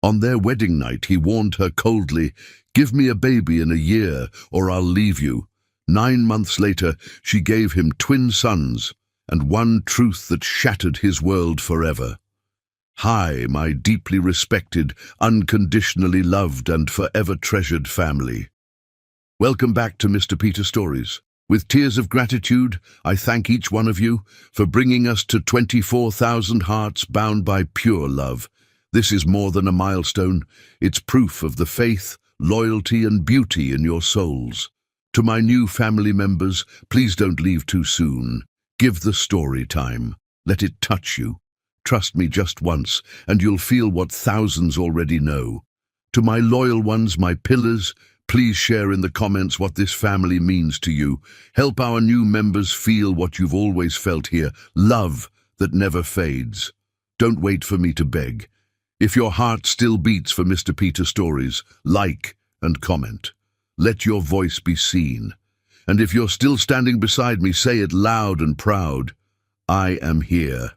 On their wedding night, he warned her coldly, "Give me a baby in a year, or I'll leave you." 9 months later, she gave him twin sons, and one truth that shattered his world forever. Hi, my deeply respected, unconditionally loved, and forever treasured family. Welcome back to Mr. Peter Stories. With tears of gratitude, I thank each one of you for bringing us to 24,000 hearts bound by pure love. This is more than a milestone. It's proof of the faith, loyalty, and beauty in your souls. To my new family members, please don't leave too soon. Give the story time. Let it touch you. Trust me just once, and you'll feel what thousands already know. To my loyal ones, my pillars, please share in the comments what this family means to you. Help our new members feel what you've always felt here, love that never fades. Don't wait for me to beg. If your heart still beats for Mr. Peter Stories, like and comment. Let your voice be seen. And if you're still standing beside me, say it loud and proud. I am here.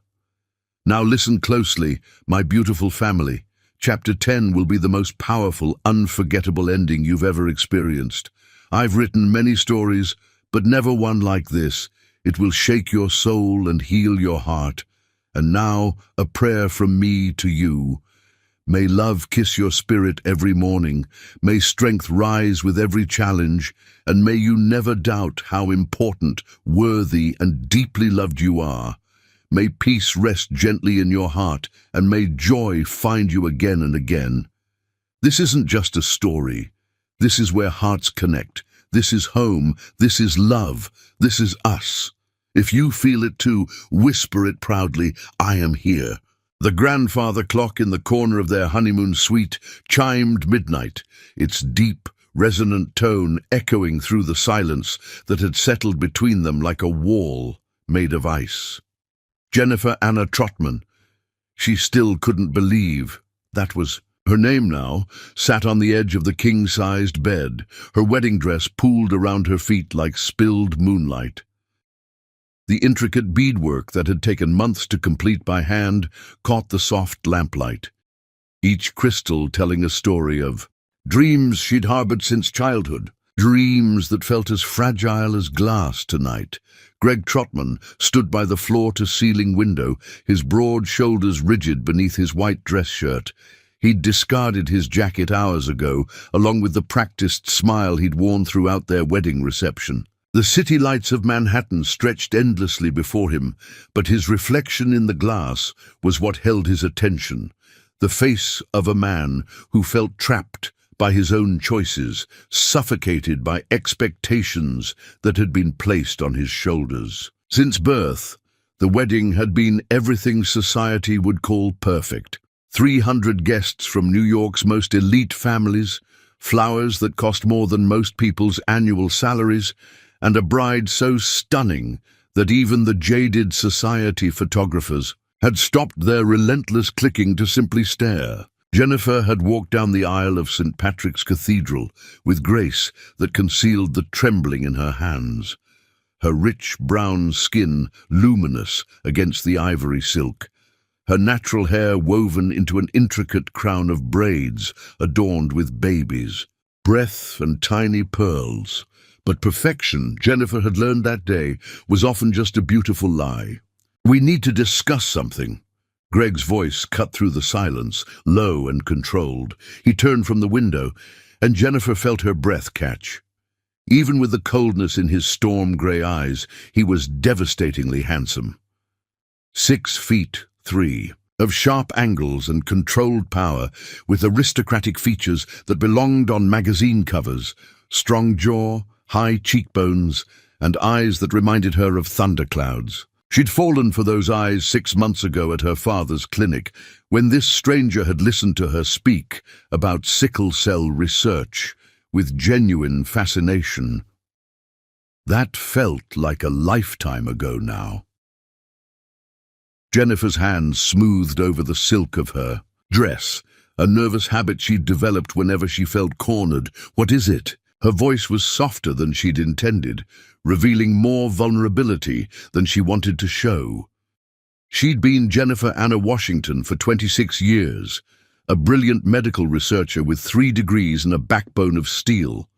Now listen closely, my beautiful family. Chapter 10 will be the most powerful, unforgettable ending you've ever experienced. I've written many stories, but never one like this. It will shake your soul and heal your heart. And now, a prayer from me to you. May love kiss your spirit every morning. May strength rise with every challenge. And may you never doubt how important, worthy, and deeply loved you are. May peace rest gently in your heart, and may joy find you again and again. This isn't just a story. This is where hearts connect. This is home. This is love. This is us. If you feel it too, whisper it proudly, I am here. The grandfather clock in the corner of their honeymoon suite chimed midnight, its deep, resonant tone echoing through the silence that had settled between them like a wall made of ice. Jennifer Anna Trotman, she still couldn't believe that was her name now, sat on the edge of the king-sized bed, her wedding dress pooled around her feet like spilled moonlight. The intricate beadwork that had taken months to complete by hand caught the soft lamplight, each crystal telling a story of dreams she'd harbored since childhood, dreams that felt as fragile as glass tonight. Greg Trotman stood by the floor-to-ceiling window, his broad shoulders rigid beneath his white dress shirt. He'd discarded his jacket hours ago, along with the practiced smile he'd worn throughout their wedding reception. The city lights of Manhattan stretched endlessly before him, but his reflection in the glass was what held his attention. The face of a man who felt trapped by his own choices, suffocated by expectations that had been placed on his shoulders. Since birth, the wedding had been everything society would call perfect. 300 guests from New York's most elite families, flowers that cost more than most people's annual salaries, and a bride so stunning that even the jaded society photographers had stopped their relentless clicking to simply stare. Jennifer had walked down the aisle of St. Patrick's Cathedral with grace that concealed the trembling in her hands, her rich brown skin luminous against the ivory silk, her natural hair woven into an intricate crown of braids adorned with babies, breath and tiny pearls. But perfection, Jennifer had learned that day, was often just a beautiful lie. "We need to discuss something." Greg's voice cut through the silence, low and controlled. He turned from the window, and Jennifer felt her breath catch. Even with the coldness in his storm-gray eyes, he was devastatingly handsome. 6'3", of sharp angles and controlled power, with aristocratic features that belonged on magazine covers, strong jaw, high cheekbones, and eyes that reminded her of thunderclouds. She'd fallen for those eyes 6 months ago at her father's clinic, when this stranger had listened to her speak about sickle cell research with genuine fascination. That felt like a lifetime ago now. Jennifer's hands smoothed over the silk of her dress, a nervous habit she'd developed whenever she felt cornered. "What is it?" Her voice was softer than she'd intended, revealing more vulnerability than she wanted to show. She'd been Jennifer Anna Washington for 26 years, a brilliant medical researcher with 3 degrees and a backbone of steel.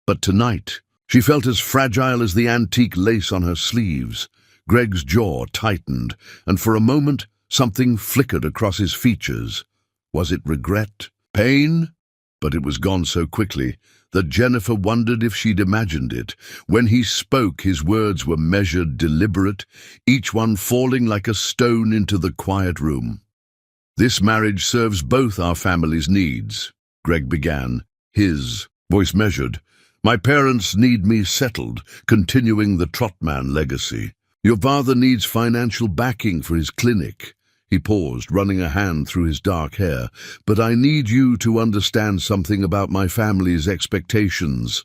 But tonight, she felt as fragile as the antique lace on her sleeves. Greg's jaw tightened, and for a moment, something flickered across his features. Was it regret? Pain? But it was gone so quickly that Jennifer wondered if she'd imagined it. When he spoke, his words were measured, deliberate, each one falling like a stone into the quiet room. "This marriage serves both our families' needs," Greg began, his voice measured. "My parents need me settled, continuing the Trotman legacy. Your father needs financial backing for his clinic." He paused, running a hand through his dark hair. "But I need you to understand something about my family's expectations."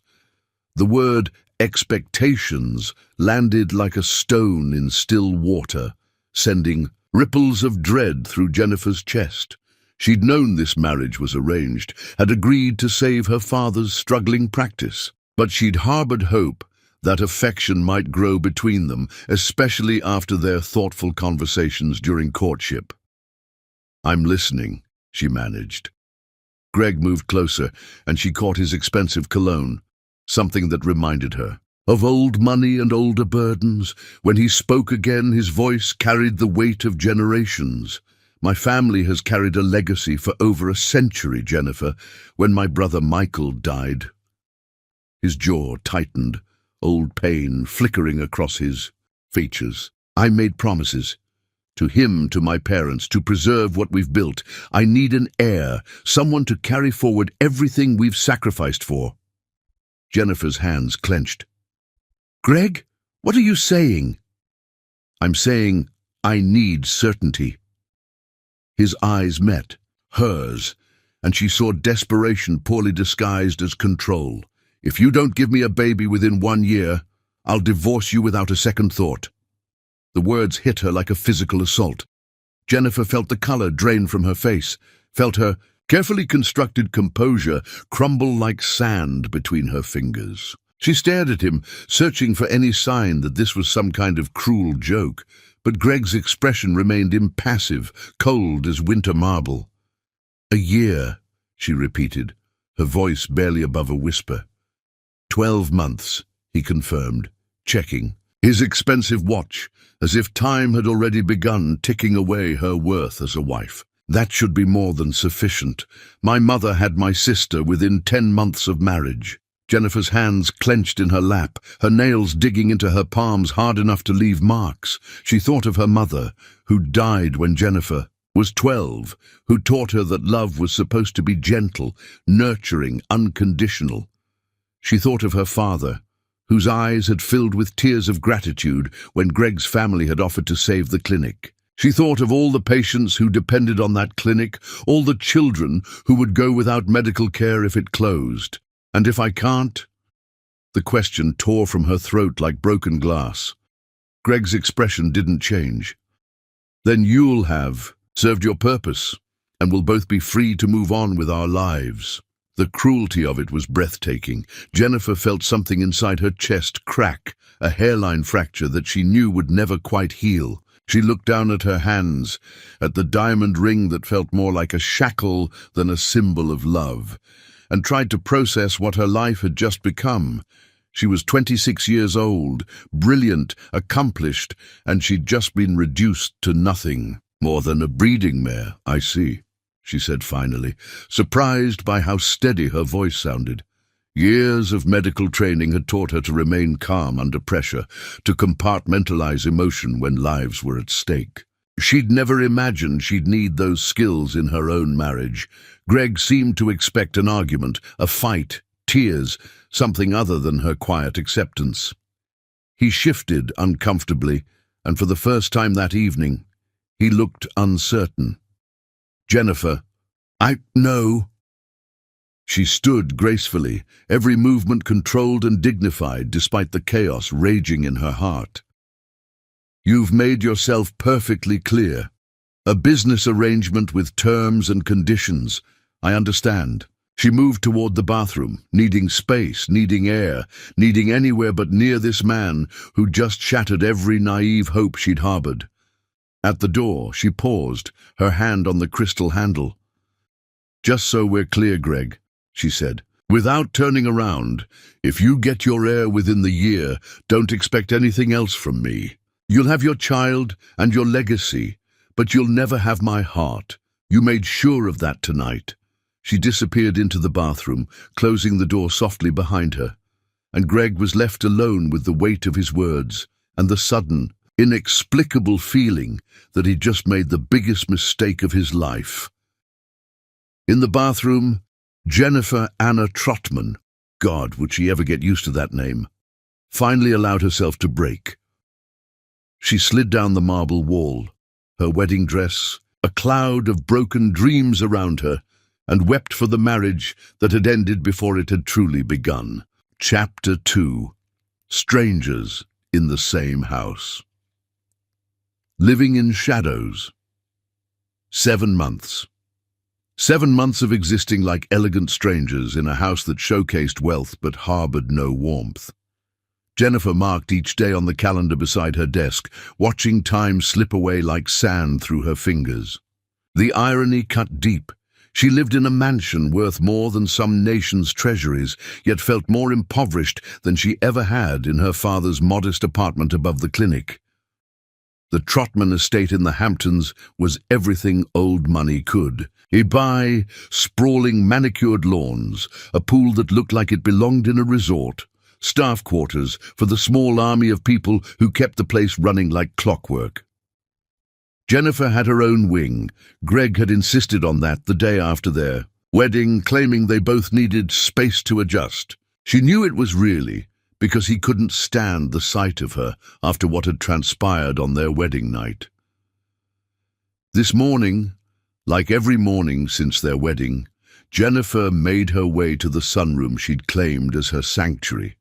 The word expectations landed like a stone in still water, sending ripples of dread through Jennifer's chest. She'd known this marriage was arranged, had agreed to save her father's struggling practice, but she'd harbored hope that affection might grow between them, especially after their thoughtful conversations during courtship. "I'm listening," she managed. Greg moved closer, and she caught his expensive cologne, something that reminded her of old money and older burdens. When he spoke again, his voice carried the weight of generations. "My family has carried a legacy for over a century, Jennifer. When my brother Michael died..." His jaw tightened, old pain flickering across his features. "I made promises. To him, to my parents, to preserve what we've built. I need an heir, someone to carry forward everything we've sacrificed for." Jennifer's hands clenched. "Greg, what are you saying?" "I'm saying I need certainty." His eyes met hers, and she saw desperation poorly disguised as control. "If you don't give me a baby within 1 year, I'll divorce you without a second thought." The words hit her like a physical assault. Jennifer felt the color drain from her face, felt her carefully constructed composure crumble like sand between her fingers. She stared at him, searching for any sign that this was some kind of cruel joke, but Greg's expression remained impassive, cold as winter marble. "A year," she repeated, her voice barely above a whisper. 12 months, he confirmed, checking his expensive watch, as if time had already begun ticking away her worth as a wife. "That should be more than sufficient. My mother had my sister within 10 months of marriage." Jennifer's hands clenched in her lap, her nails digging into her palms hard enough to leave marks. She thought of her mother, who died when Jennifer was 12, who taught her that love was supposed to be gentle, nurturing, unconditional. She thought of her father, whose eyes had filled with tears of gratitude when Greg's family had offered to save the clinic. She thought of all the patients who depended on that clinic, all the children who would go without medical care if it closed. "And if I can't?" The question tore from her throat like broken glass. Greg's expression didn't change. "Then you'll have served your purpose, and we'll both be free to move on with our lives." The cruelty of it was breathtaking. Jennifer felt something inside her chest crack, a hairline fracture that she knew would never quite heal. She looked down at her hands, at the diamond ring that felt more like a shackle than a symbol of love, and tried to process what her life had just become. She was 26 years old, brilliant, accomplished, and she'd just been reduced to nothing. "More than a breeding mare, I see," she said finally, surprised by how steady her voice sounded. Years of medical training had taught her to remain calm under pressure, to compartmentalize emotion when lives were at stake. She'd never imagined she'd need those skills in her own marriage. Greg seemed to expect an argument, a fight, tears, something other than her quiet acceptance. He shifted uncomfortably, and for the first time that evening, he looked uncertain. "Jennifer, I know." She stood gracefully, every movement controlled and dignified despite the chaos raging in her heart. "You've made yourself perfectly clear. A business arrangement with terms and conditions. I understand." She moved toward the bathroom, needing space, needing air, needing anywhere but near this man who just shattered every naive hope she'd harbored. At the door, she paused, her hand on the crystal handle. "Just so we're clear, Greg," she said, "without turning around, if you get your heir within the year, don't expect anything else from me. You'll have your child and your legacy, but you'll never have my heart. You made sure of that tonight." She disappeared into the bathroom, closing the door softly behind her, and Greg was left alone with the weight of his words and the sudden, inexplicable feeling that he'd just made the biggest mistake of his life. In the bathroom, Jennifer Anna Trotman, God, would she ever get used to that name, finally allowed herself to break. She slid down the marble wall, her wedding dress, a cloud of broken dreams around her, and wept for the marriage that had ended before it had truly begun. Chapter 2. Strangers in the Same House. Living in shadows. 7 months. 7 months of existing like elegant strangers in a house that showcased wealth but harbored no warmth. Jennifer marked each day on the calendar beside her desk, watching time slip away like sand through her fingers. The irony cut deep. She lived in a mansion worth more than some nation's treasuries, yet felt more impoverished than she ever had in her father's modest apartment above the clinic. The Trotman estate in the Hamptons was everything old money could. He'd buy sprawling manicured lawns, a pool that looked like it belonged in a resort, staff quarters for the small army of people who kept the place running like clockwork. Jennifer had her own wing. Greg had insisted on that the day after their wedding, claiming they both needed space to adjust. She knew it was really because he couldn't stand the sight of her after what had transpired on their wedding night. This morning, like every morning since their wedding, Jennifer made her way to the sunroom she'd claimed as her sanctuary.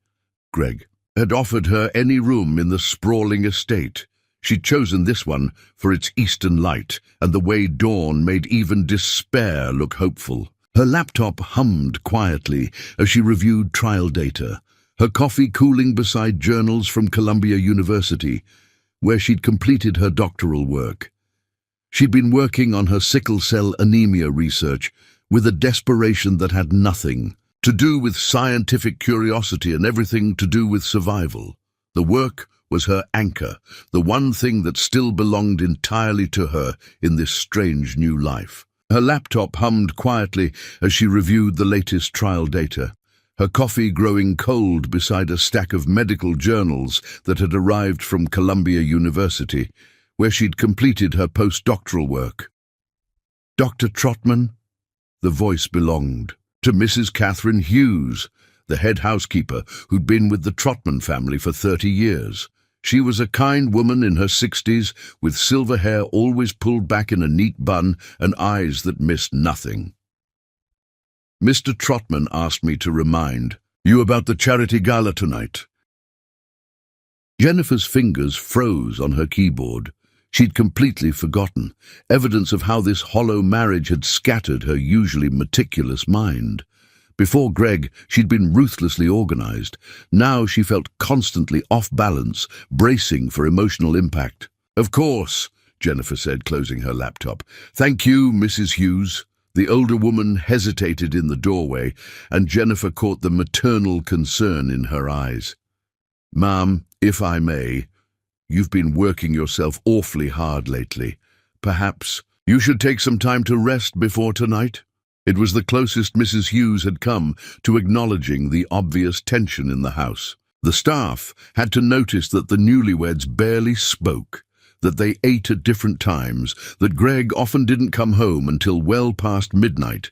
Greg had offered her any room in the sprawling estate. She'd chosen this one for its eastern light and the way dawn made even despair look hopeful. Her laptop hummed quietly as she reviewed trial data, her coffee cooling beside journals from Columbia University, where she'd completed her doctoral work. She'd been working on her sickle cell anemia research with a desperation that had nothing to do with scientific curiosity and everything to do with survival. The work was her anchor, the one thing that still belonged entirely to her in this strange new life. Her laptop hummed quietly as she reviewed the latest trial data, her coffee growing cold beside a stack of medical journals that had arrived from Columbia University, where she'd completed her postdoctoral work. "Dr. Trotman?" The voice belonged to Mrs. Catherine Hughes, the head housekeeper who'd been with the Trotman family for 30 years. She was a kind woman in her 60s, with silver hair always pulled back in a neat bun and eyes that missed nothing. "Mr. Trotman asked me to remind you about the charity gala tonight." Jennifer's fingers froze on her keyboard. She'd completely forgotten, evidence of how this hollow marriage had scattered her usually meticulous mind. Before Greg, she'd been ruthlessly organized. Now she felt constantly off balance, bracing for emotional impact. "Of course," Jennifer said, closing her laptop. "Thank you, Mrs. Hughes." The older woman hesitated in the doorway, and Jennifer caught the maternal concern in her eyes. "Ma'am, if I may, you've been working yourself awfully hard lately. Perhaps you should take some time to rest before tonight?" It was the closest Mrs. Hughes had come to acknowledging the obvious tension in the house. The staff had to notice that the newlyweds barely spoke, that they ate at different times, that Greg often didn't come home until well past midnight.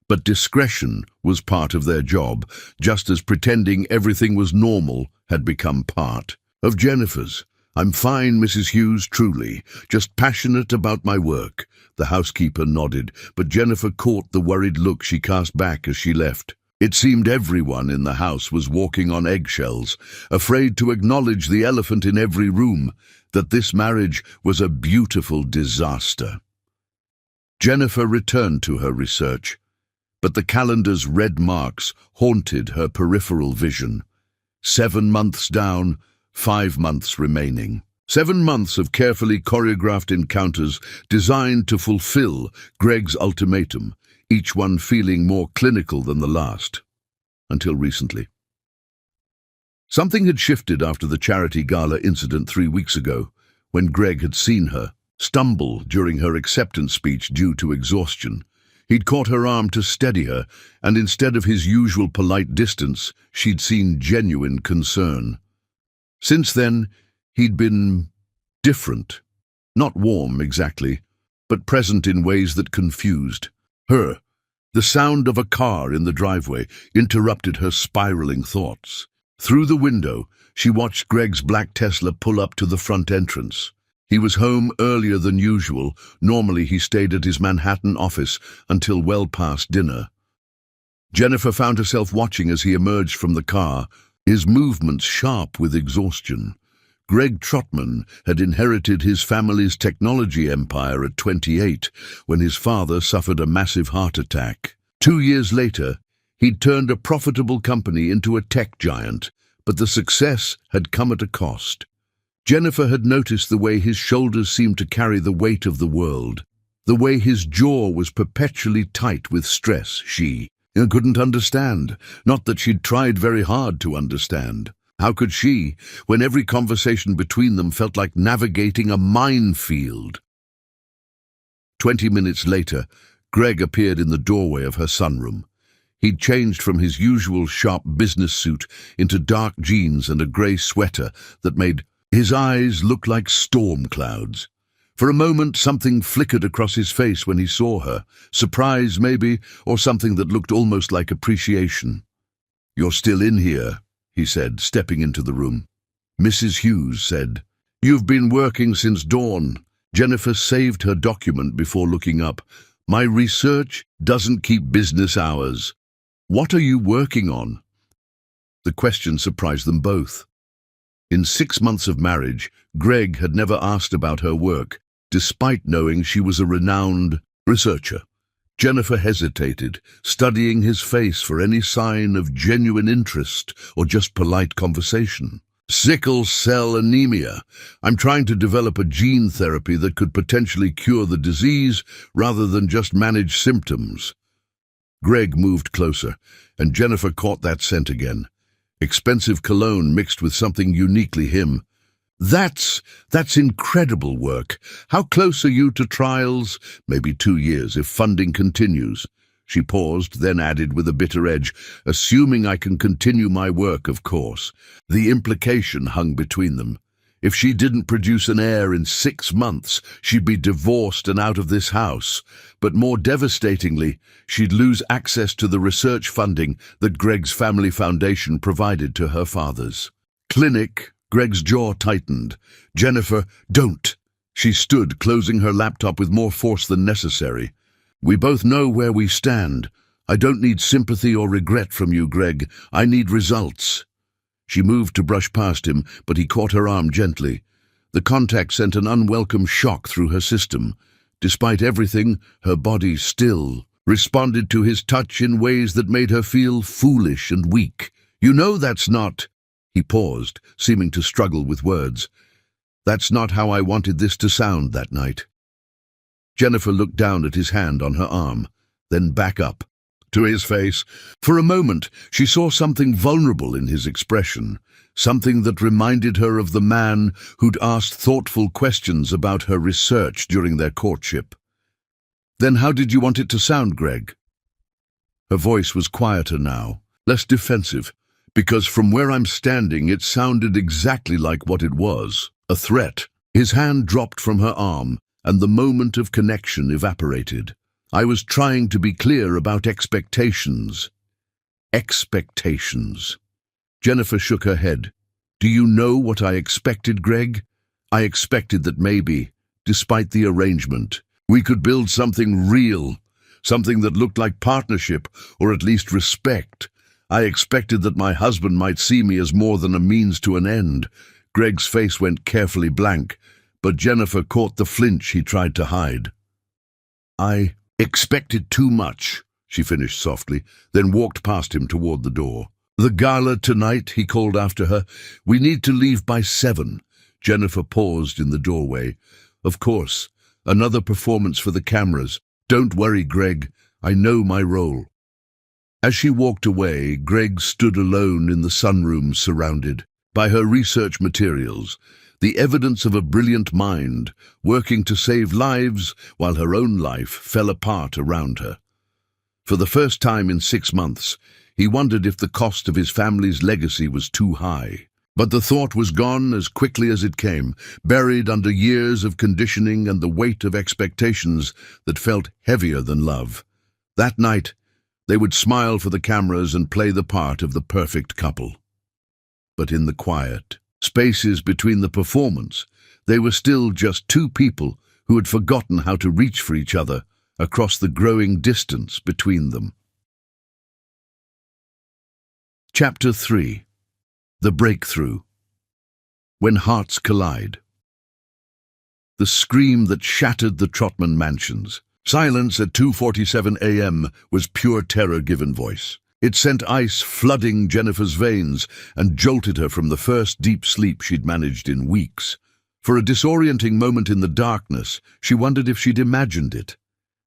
But discretion was part of their job, just as pretending everything was normal had become part of Jennifer's. "I'm fine, Mrs. Hughes, truly, just passionate about my work." The housekeeper nodded, but Jennifer caught the worried look she cast back as she left. It seemed everyone in the house was walking on eggshells, afraid to acknowledge the elephant in every room, that this marriage was a beautiful disaster. Jennifer returned to her research, but the calendar's red marks haunted her peripheral vision. 7 months down, 5 months remaining. 7 months of carefully choreographed encounters designed to fulfill Greg's ultimatum. each one feeling more clinical than the last. Until recently. Something had shifted after the charity gala incident 3 weeks ago, when Greg had seen her stumble during her acceptance speech due to exhaustion. He'd caught her arm to steady her, and instead of his usual polite distance, she'd seen genuine concern. Since then, he'd been different. Not warm, exactly, but present in ways that confused her. The sound of a car in the driveway interrupted her spiraling thoughts. Through the window, she watched Greg's black Tesla pull up to the front entrance. He was home earlier than usual. Normally he stayed at his Manhattan office until well past dinner. Jennifer found herself watching as he emerged from the car, his movements sharp with exhaustion. Greg Trotman had inherited his family's technology empire at 28 when his father suffered a massive heart attack. 2 years later, he'd turned a profitable company into a tech giant, but the success had come at a cost. Jennifer had noticed the way his shoulders seemed to carry the weight of the world, the way his jaw was perpetually tight with stress. She couldn't understand, not that she'd tried very hard to understand. How could she, when every conversation between them felt like navigating a minefield? 20 minutes later, Greg appeared in the doorway of her sunroom. He'd changed from his usual sharp business suit into dark jeans and a grey sweater that made his eyes look like storm clouds. For a moment, something flickered across his face when he saw her. Surprise, maybe, or something that looked almost like appreciation. "You're still in here," he said, stepping into the room. Mrs. Hughes said, "You've been working since dawn." Jennifer saved her document before looking up. "My research doesn't keep business hours." "What are you working on?" The question surprised them both. In 6 months of marriage, Greg had never asked about her work, despite knowing she was a renowned researcher. Jennifer hesitated, studying his face for any sign of genuine interest or just polite conversation. "Sickle cell anemia. I'm trying to develop a gene therapy that could potentially cure the disease rather than just manage symptoms." Greg moved closer, and Jennifer caught that scent again. Expensive cologne mixed with something uniquely him. That's incredible work. How close are you to trials?" "Maybe 2 years, if funding continues." She paused, then added with a bitter edge, "Assuming I can continue my work, of course." The implication hung between them. If she didn't produce an heir in 6 months, she'd be divorced and out of this house. But more devastatingly, she'd lose access to the research funding that Greg's family foundation provided to her father's clinic. Greg's jaw tightened. "Jennifer, don't." She stood, closing her laptop with more force than necessary. "We both know where we stand. I don't need sympathy or regret from you, Greg. I need results." She moved to brush past him, but he caught her arm gently. The contact sent an unwelcome shock through her system. Despite everything, her body still responded to his touch in ways that made her feel foolish and weak. "You know that's not—" He paused, seeming to struggle with words. "That's not how I wanted this to sound that night." Jennifer looked down at his hand on her arm, then back up to his face. For a moment, she saw something vulnerable in his expression, something that reminded her of the man who'd asked thoughtful questions about her research during their courtship. "Then how did you want it to sound, Greg?" Her voice was quieter now, less defensive, because from where I'm standing it sounded exactly like what it was, a threat. His hand dropped from her arm, and the moment of connection evaporated. "I was trying to be clear about expectations." Expectations. Jennifer shook her head. "Do you know what I expected, Greg? I expected that maybe, despite the arrangement, we could build something real, something that looked like partnership, or at least respect. I expected that my husband might see me as more than a means to an end." Greg's face went carefully blank, but Jennifer caught the flinch he tried to hide. "I expected too much," she finished softly, then walked past him toward the door. "The gala tonight," he called after her. "We need to leave by 7. Jennifer paused in the doorway. "Of course, another performance for the cameras. Don't worry, Greg. I know my role." As she walked away, Greg stood alone in the sunroom, surrounded by her research materials, the evidence of a brilliant mind working to save lives while her own life fell apart around her. For the first time in 6 months, he wondered if the cost of his family's legacy was too high. But the thought was gone as quickly as it came, buried under years of conditioning and the weight of expectations that felt heavier than love. That night, they would smile for the cameras and play the part of the perfect couple. But in the quiet spaces between the performance, they were still just two people who had forgotten how to reach for each other across the growing distance between them. Chapter 3. The Breakthrough. When Hearts Collide. The scream that shattered the Trotman mansions. Silence at 2:47 a.m. was pure terror given voice. It sent ice flooding Jennifer's veins and jolted her from the first deep sleep she'd managed in weeks. For a disorienting moment in the darkness, she wondered if she'd imagined it.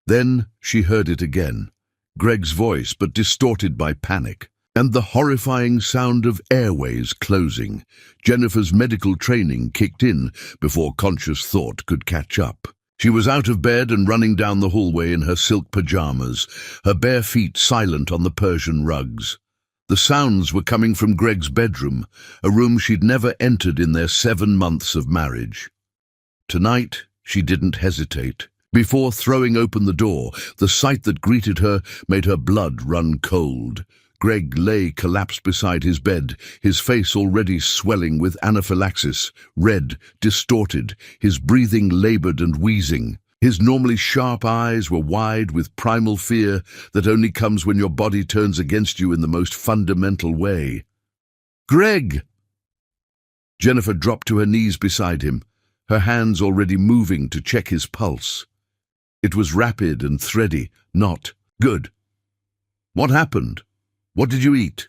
Then she heard it again, Greg's voice, but distorted by panic, and the horrifying sound of airways closing. Jennifer's medical training kicked in before conscious thought could catch up. She was out of bed and running down the hallway in her silk pajamas, her bare feet silent on the Persian rugs. The sounds were coming from Greg's bedroom, a room she'd never entered in their 7 months of marriage. Tonight, she didn't hesitate. Before throwing open the door, the sight that greeted her made her blood run cold. Greg lay collapsed beside his bed, his face already swelling with anaphylaxis, red, distorted, his breathing labored and wheezing. His normally sharp eyes were wide with primal fear that only comes when your body turns against you in the most fundamental way. "Greg!" Jennifer dropped to her knees beside him, her hands already moving to check his pulse. It was rapid and thready, not good. "What happened? What did you eat?"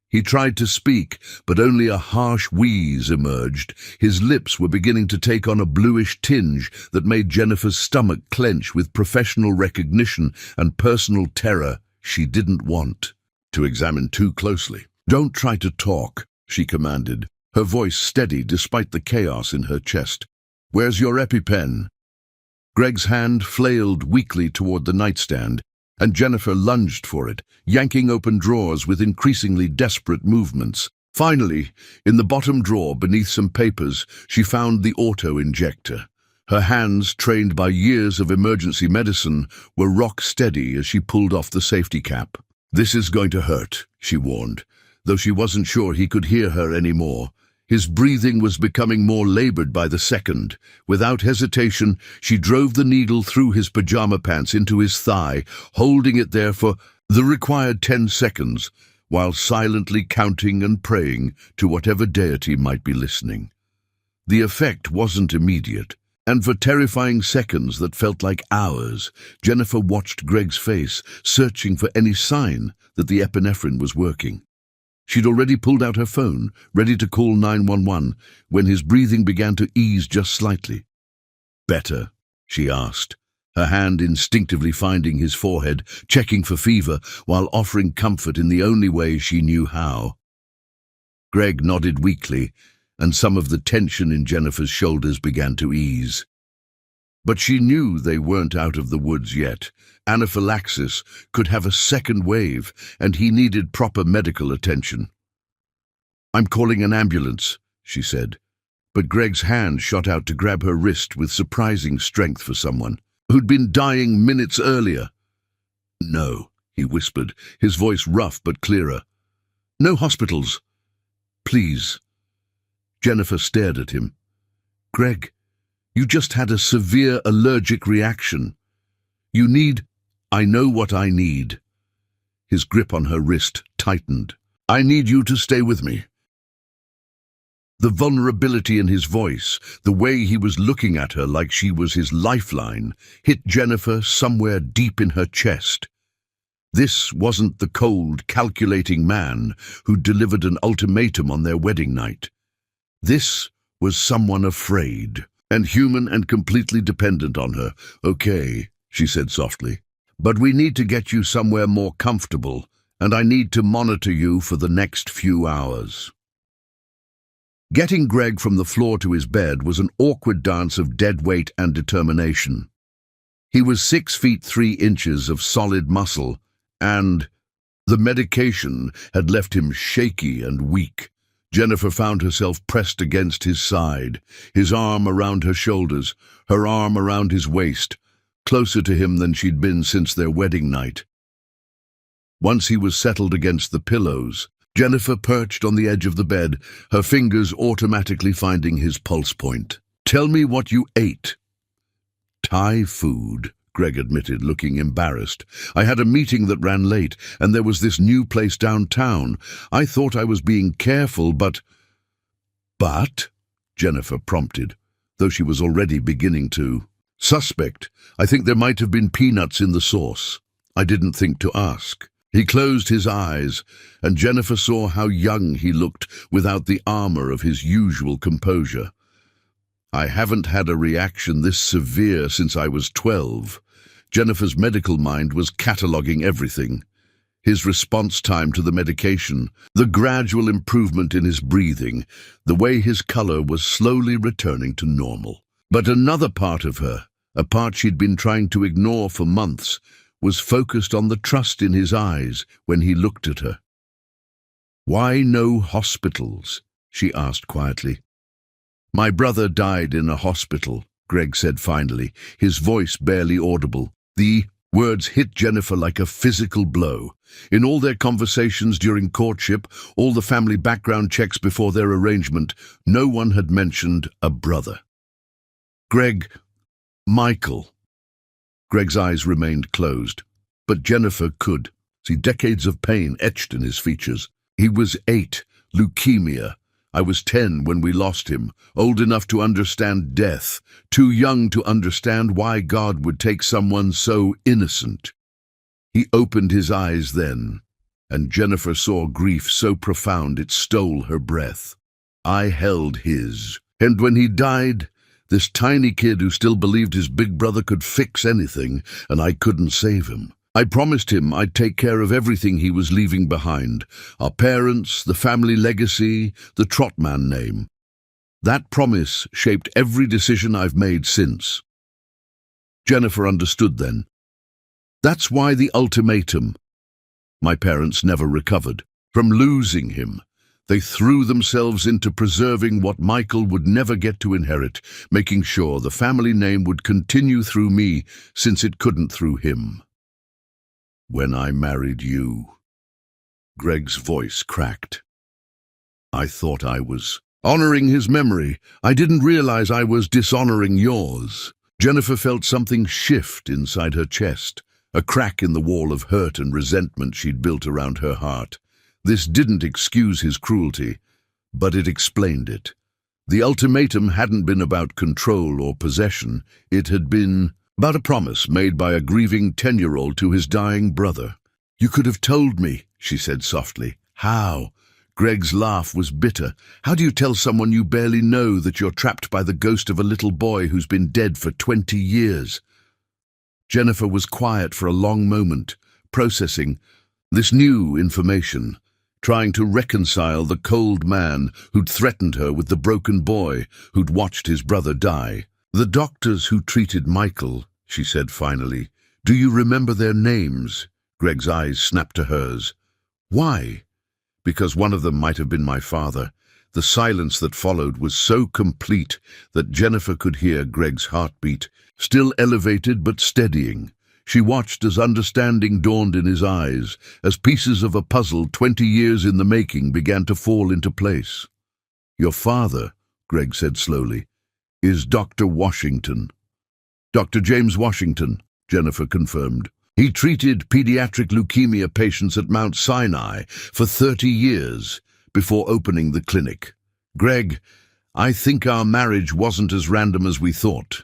He tried to speak, but only a harsh wheeze emerged. His lips were beginning to take on a bluish tinge that made Jennifer's stomach clench with professional recognition and personal terror she didn't want to examine too closely. "Don't try to talk," she commanded, her voice steady despite the chaos in her chest. "Where's your EpiPen?" Greg's hand flailed weakly toward the nightstand, and Jennifer lunged for it, yanking open drawers with increasingly desperate movements. Finally, in the bottom drawer beneath some papers, she found the auto-injector. Her hands, trained by years of emergency medicine, were rock steady as she pulled off the safety cap. "This is going to hurt," she warned, though she wasn't sure he could hear her anymore. His breathing was becoming more labored by the second. Without hesitation, she drove the needle through his pajama pants into his thigh, holding it there for the required 10 seconds, while silently counting and praying to whatever deity might be listening. The effect wasn't immediate, and for terrifying seconds that felt like hours, Jennifer watched Greg's face, searching for any sign that the epinephrine was working. She'd already pulled out her phone, ready to call 911, when his breathing began to ease just slightly. "Better?" she asked, her hand instinctively finding his forehead, checking for fever, while offering comfort in the only way she knew how. Greg nodded weakly, and some of the tension in Jennifer's shoulders began to ease. But she knew they weren't out of the woods yet. Anaphylaxis could have a second wave, and he needed proper medical attention. "I'm calling an ambulance," she said, but Greg's hand shot out to grab her wrist with surprising strength for someone who'd been dying minutes earlier. "No," he whispered, his voice rough but clearer. "No hospitals. Please." Jennifer stared at him. "Greg, you just had a severe allergic reaction. You need—" "I know what I need." His grip on her wrist tightened. "I need you to stay with me." The vulnerability in his voice, the way he was looking at her like she was his lifeline, hit Jennifer somewhere deep in her chest. This wasn't the cold, calculating man who delivered an ultimatum on their wedding night. This was someone afraid, and human and completely dependent on her. "Okay," she said softly, But we need to get you somewhere more comfortable, and I need to monitor you for the next few hours." Getting Greg from the floor to his bed was an awkward dance of dead weight and determination. He was 6 feet 3 inches of solid muscle, and the medication had left him shaky and weak. Jennifer found herself pressed against his side, his arm around her shoulders, her arm around his waist, closer to him than she'd been since their wedding night. Once he was settled against the pillows, Jennifer perched on the edge of the bed, her fingers automatically finding his pulse point. "Tell me what you ate." "Thai food," Greg admitted, looking embarrassed. "I had a meeting that ran late, and there was this new place downtown. I thought I was being careful, but—" "But?" Jennifer prompted, though she was already beginning to. "Suspect. I think there might have been peanuts in the sauce. I didn't think to ask." He closed his eyes, and Jennifer saw how young he looked without the armor of his usual composure. "I haven't had a reaction this severe since I was 12. Jennifer's medical mind was cataloguing everything. His response time to the medication, the gradual improvement in his breathing, the way his color was slowly returning to normal. But another part of her, a part she'd been trying to ignore for months, was focused on the trust in his eyes when he looked at her. "Why no hospitals?" she asked quietly. "My brother died in a hospital," Greg said finally, his voice barely audible. The words hit Jennifer like a physical blow. In all their conversations during courtship, all the family background checks before their arrangement, no one had mentioned a brother. Michael. Greg's eyes remained closed, but Jennifer could see decades of pain etched in his features. "He was 8, leukemia. I was 10 when we lost him, old enough to understand death, too young to understand why God would take someone so innocent." He opened his eyes then, and Jennifer saw grief so profound it stole her breath. "I held his, and when he died, this tiny kid who still believed his big brother could fix anything, and I couldn't save him. I promised him I'd take care of everything he was leaving behind, our parents, the family legacy, the Trotman name. That promise shaped every decision I've made since." Jennifer understood then. "That's why the ultimatum. My parents never recovered from losing him. They threw themselves into preserving what Michael would never get to inherit, making sure the family name would continue through me since it couldn't through him. When I married you," Greg's voice cracked, "I thought I was honoring his memory. I didn't realize I was dishonoring yours." Jennifer felt something shift inside her chest, a crack in the wall of hurt and resentment she'd built around her heart. This didn't excuse his cruelty, but it explained it. The ultimatum hadn't been about control or possession. It had been about a promise made by a grieving 10-year-old to his dying brother. "You could have told me," she said softly. "How?" Greg's laugh was bitter. "How do you tell someone you barely know that you're trapped by the ghost of a little boy who's been dead for 20 years? Jennifer was quiet for a long moment, processing this new information, trying to reconcile the cold man who'd threatened her with the broken boy who'd watched his brother die. "The doctors who treated Michael," she said finally. "Do you remember their names?" Greg's eyes snapped to hers. "Why?" "Because one of them might have been my father." The silence that followed was so complete that Jennifer could hear Greg's heartbeat, still elevated but steadying. She watched as understanding dawned in his eyes, as pieces of a puzzle 20 years in the making began to fall into place. "Your father," Greg said slowly, "is Dr. Washington." "Dr. James Washington," Jennifer confirmed. "He treated pediatric leukemia patients at Mount Sinai for 30 years before opening the clinic. Greg, I think our marriage wasn't as random as we thought."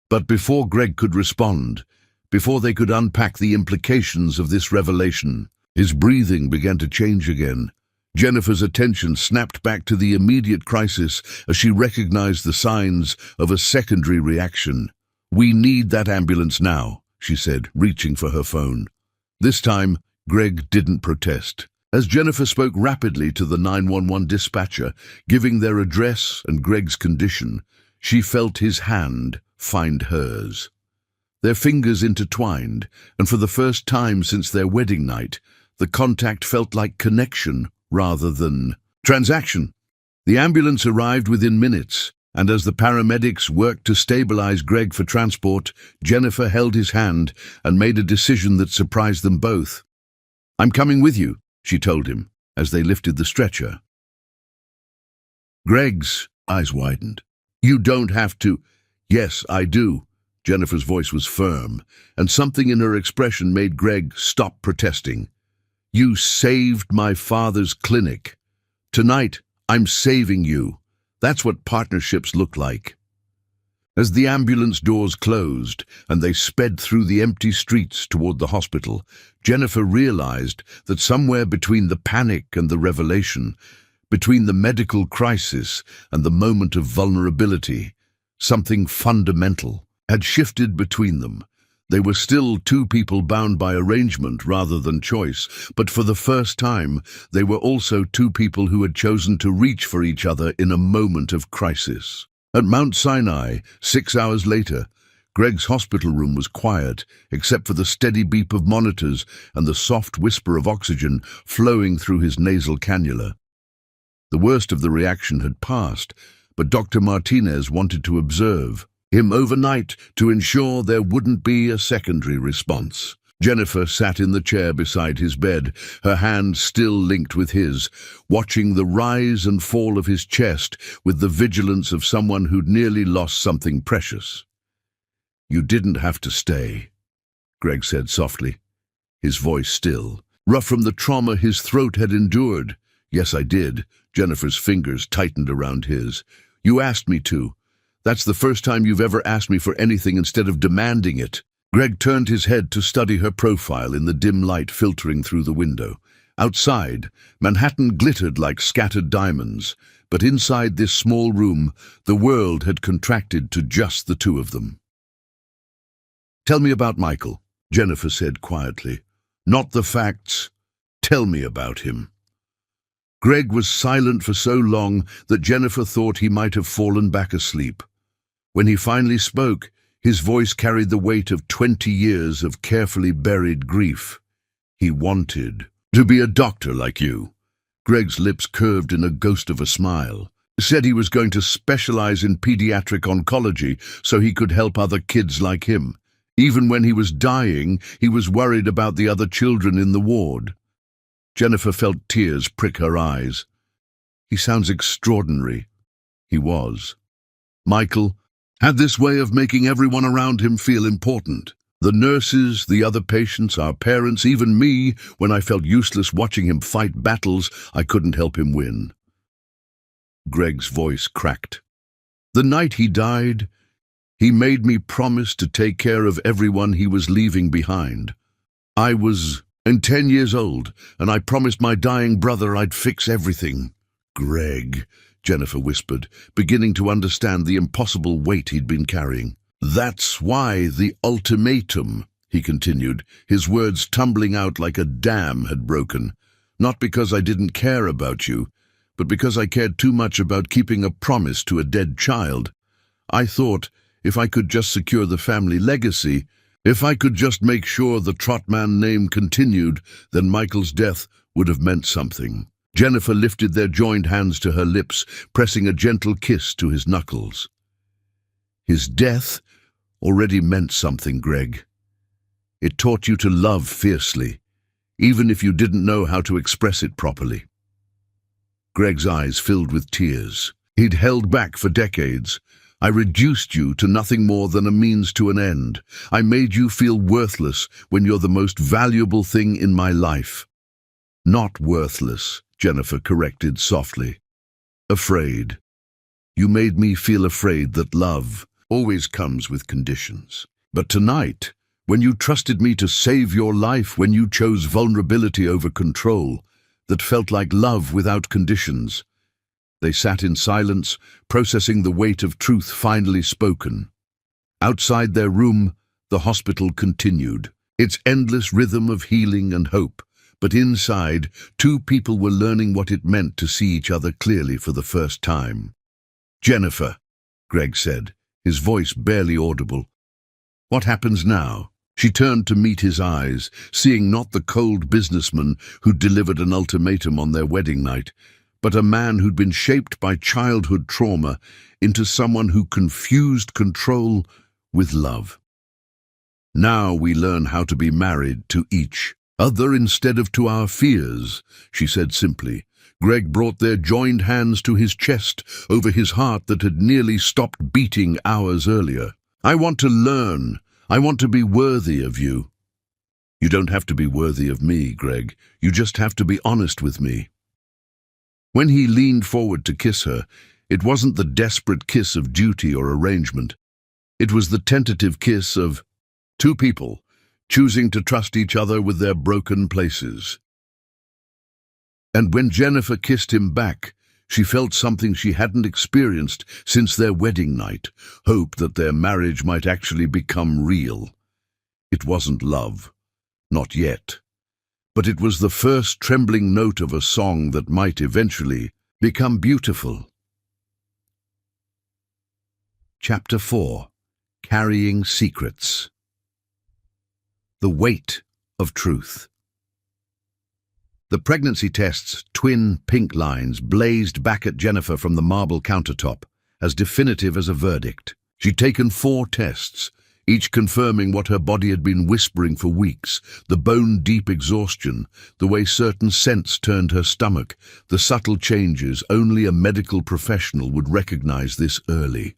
But before Greg could respond, before they could unpack the implications of this revelation, his breathing began to change again. Jennifer's attention snapped back to the immediate crisis as she recognized the signs of a secondary reaction. "We need that ambulance now," she said, reaching for her phone. This time, Greg didn't protest. As Jennifer spoke rapidly to the 911 dispatcher, giving their address and Greg's condition, she felt his hand find hers. Their fingers intertwined, and for the first time since their wedding night, the contact felt like connection rather than transaction. The ambulance arrived within minutes, and as the paramedics worked to stabilize Greg for transport, Jennifer held his hand and made a decision that surprised them both. "I'm coming with you," she told him, as they lifted the stretcher. Greg's eyes widened. "You don't have to." "Yes, I do." Jennifer's voice was firm, and something in her expression made Greg stop protesting. "You saved my father's clinic. Tonight, I'm saving you. That's what partnerships look like." As the ambulance doors closed and they sped through the empty streets toward the hospital, Jennifer realized that somewhere between the panic and the revelation, between the medical crisis and the moment of vulnerability, something fundamental had shifted between them. They were still two people bound by arrangement rather than choice, but for the first time, they were also two people who had chosen to reach for each other in a moment of crisis. At Mount Sinai, 6 hours later, Greg's hospital room was quiet, except for the steady beep of monitors and the soft whisper of oxygen flowing through his nasal cannula. The worst of the reaction had passed, but Dr. Martinez wanted to observe him overnight to ensure there wouldn't be a secondary response. Jennifer sat in the chair beside his bed, her hand still linked with his, watching the rise and fall of his chest with the vigilance of someone who'd nearly lost something precious. "You didn't have to stay," Greg said softly, his voice still, rough from the trauma his throat had endured. "Yes, I did." Jennifer's fingers tightened around his. "You asked me to. That's the first time you've ever asked me for anything instead of demanding it." Greg turned his head to study her profile in the dim light filtering through the window. Outside, Manhattan glittered like scattered diamonds, but inside this small room, the world had contracted to just the two of them. "Tell me about Michael," Jennifer said quietly. "Not the facts. Tell me about him." Greg was silent for so long that Jennifer thought he might have fallen back asleep. When he finally spoke, his voice carried the weight of 20 years of carefully buried grief. "He wanted to be a doctor like you." Greg's lips curved in a ghost of a smile. "Said he was going to specialize in pediatric oncology so he could help other kids like him. Even when he was dying, he was worried about the other children in the ward." Jennifer felt tears prick her eyes. "He sounds extraordinary." He was. Michael had this way of making everyone around him feel important. The nurses, the other patients, our parents, even me, when I felt useless watching him fight battles I couldn't help him win. Greg's voice cracked. "The night he died, he made me promise to take care of everyone he was leaving behind. I was 10 years old, and I promised my dying brother I'd fix everything." "Greg," Jennifer whispered, beginning to understand the impossible weight he'd been carrying. "That's why the ultimatum," he continued, his words tumbling out like a dam had broken. "Not because I didn't care about you, but because I cared too much about keeping a promise to a dead child. I thought, if I could just secure the family legacy, if I could just make sure the Trotman name continued, then Michael's death would have meant something." Jennifer lifted their joined hands to her lips, pressing a gentle kiss to his knuckles. "His death already meant something, Greg. It taught you to love fiercely, even if you didn't know how to express it properly." Greg's eyes filled with tears. He'd held back for decades. "I reduced you to nothing more than a means to an end. I made you feel worthless when you're the most valuable thing in my life." "Not worthless," Jennifer corrected softly. "Afraid. You made me feel afraid that love always comes with conditions. But tonight, when you trusted me to save your life, when you chose vulnerability over control, that felt like love without conditions." They sat in silence, processing the weight of truth finally spoken. Outside their room, The hospital continued, its endless rhythm of healing and hope. But inside, two people were learning what it meant to see each other clearly for the first time. "Jennifer," Greg said, his voice barely audible. "What happens now?" She turned to meet his eyes, seeing not the cold businessman who'd delivered an ultimatum on their wedding night, but a man who'd been shaped by childhood trauma into someone who confused control with love. "Now we learn how to be married to each other instead of to our fears," she said simply. Greg brought their joined hands to his chest over his heart that had nearly stopped beating hours earlier. "I want to learn. I want to be worthy of you." "You don't have to be worthy of me, Greg. You just have to be honest with me." When he leaned forward to kiss her, it wasn't the desperate kiss of duty or arrangement. It was the tentative kiss of two people choosing to trust each other with their broken places. And when Jennifer kissed him back, she felt something she hadn't experienced since their wedding night, hope that their marriage might actually become real. It wasn't love, not yet, but it was the first trembling note of a song that might eventually become beautiful. Chapter 4. Carrying Secrets. The weight of truth. The pregnancy test's twin pink lines blazed back at Jennifer from the marble countertop, as definitive as a verdict. She'd taken 4 tests, each confirming what her body had been whispering for weeks: the bone-deep exhaustion, the way certain scents turned her stomach, the subtle changes. Only a medical professional would recognize this early.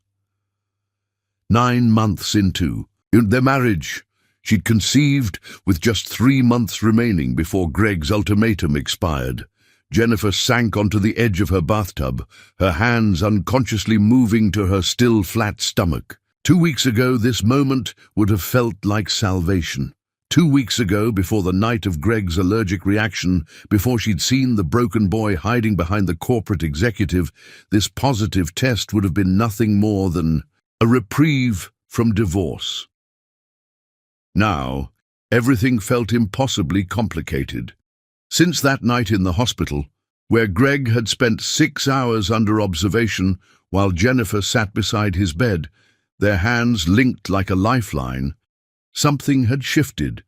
9 months into their marriage, she'd conceived with just 3 months remaining before Greg's ultimatum expired. Jennifer sank onto the edge of her bathtub, her hands unconsciously moving to her still flat stomach. 2 weeks ago, this moment would have felt like salvation. 2 weeks ago, before the night of Greg's allergic reaction, before she'd seen the broken boy hiding behind the corporate executive, this positive test would have been nothing more than a reprieve from divorce. Now, everything felt impossibly complicated. Since that night in the hospital, where Greg had spent 6 hours under observation while Jennifer sat beside his bed, their hands linked like a lifeline, something had shifted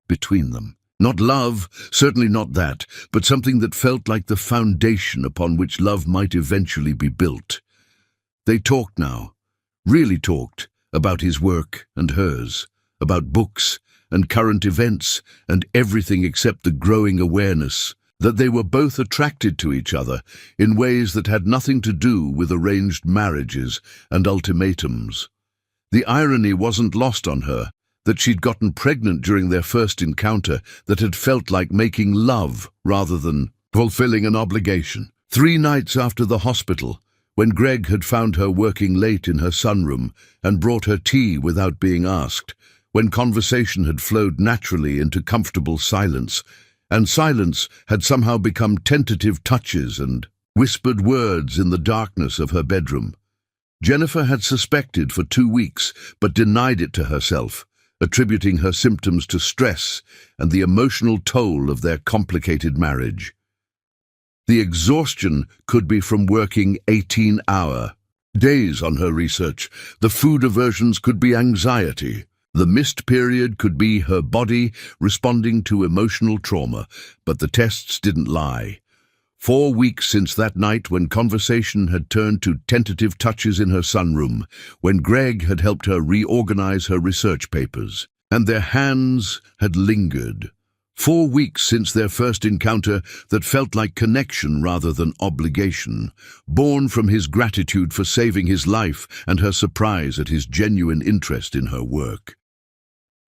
between them. Not love, certainly not that, but something that felt like the foundation upon which love might eventually be built. They talked now, really talked, about his work and hers, about books and current events and everything except the growing awareness that they were both attracted to each other in ways that had nothing to do with arranged marriages and ultimatums. The irony wasn't lost on her that she'd gotten pregnant during their first encounter that had felt like making love rather than fulfilling an obligation. 3 nights after the hospital, when Greg had found her working late in her sunroom and brought her tea without being asked, when conversation had flowed naturally into comfortable silence, and silence had somehow become tentative touches and whispered words in the darkness of her bedroom. Jennifer had suspected for 2 weeks, but denied it to herself, attributing her symptoms to stress and the emotional toll of their complicated marriage. The exhaustion could be from working 18-hour days on her research. The food aversions could be anxiety. The missed period could be her body responding to emotional trauma, but the tests didn't lie. 4 weeks since that night when conversation had turned to tentative touches in her sunroom, when Greg had helped her reorganize her research papers, and their hands had lingered. 4 weeks since their first encounter that felt like connection rather than obligation, born from his gratitude for saving his life and her surprise at his genuine interest in her work.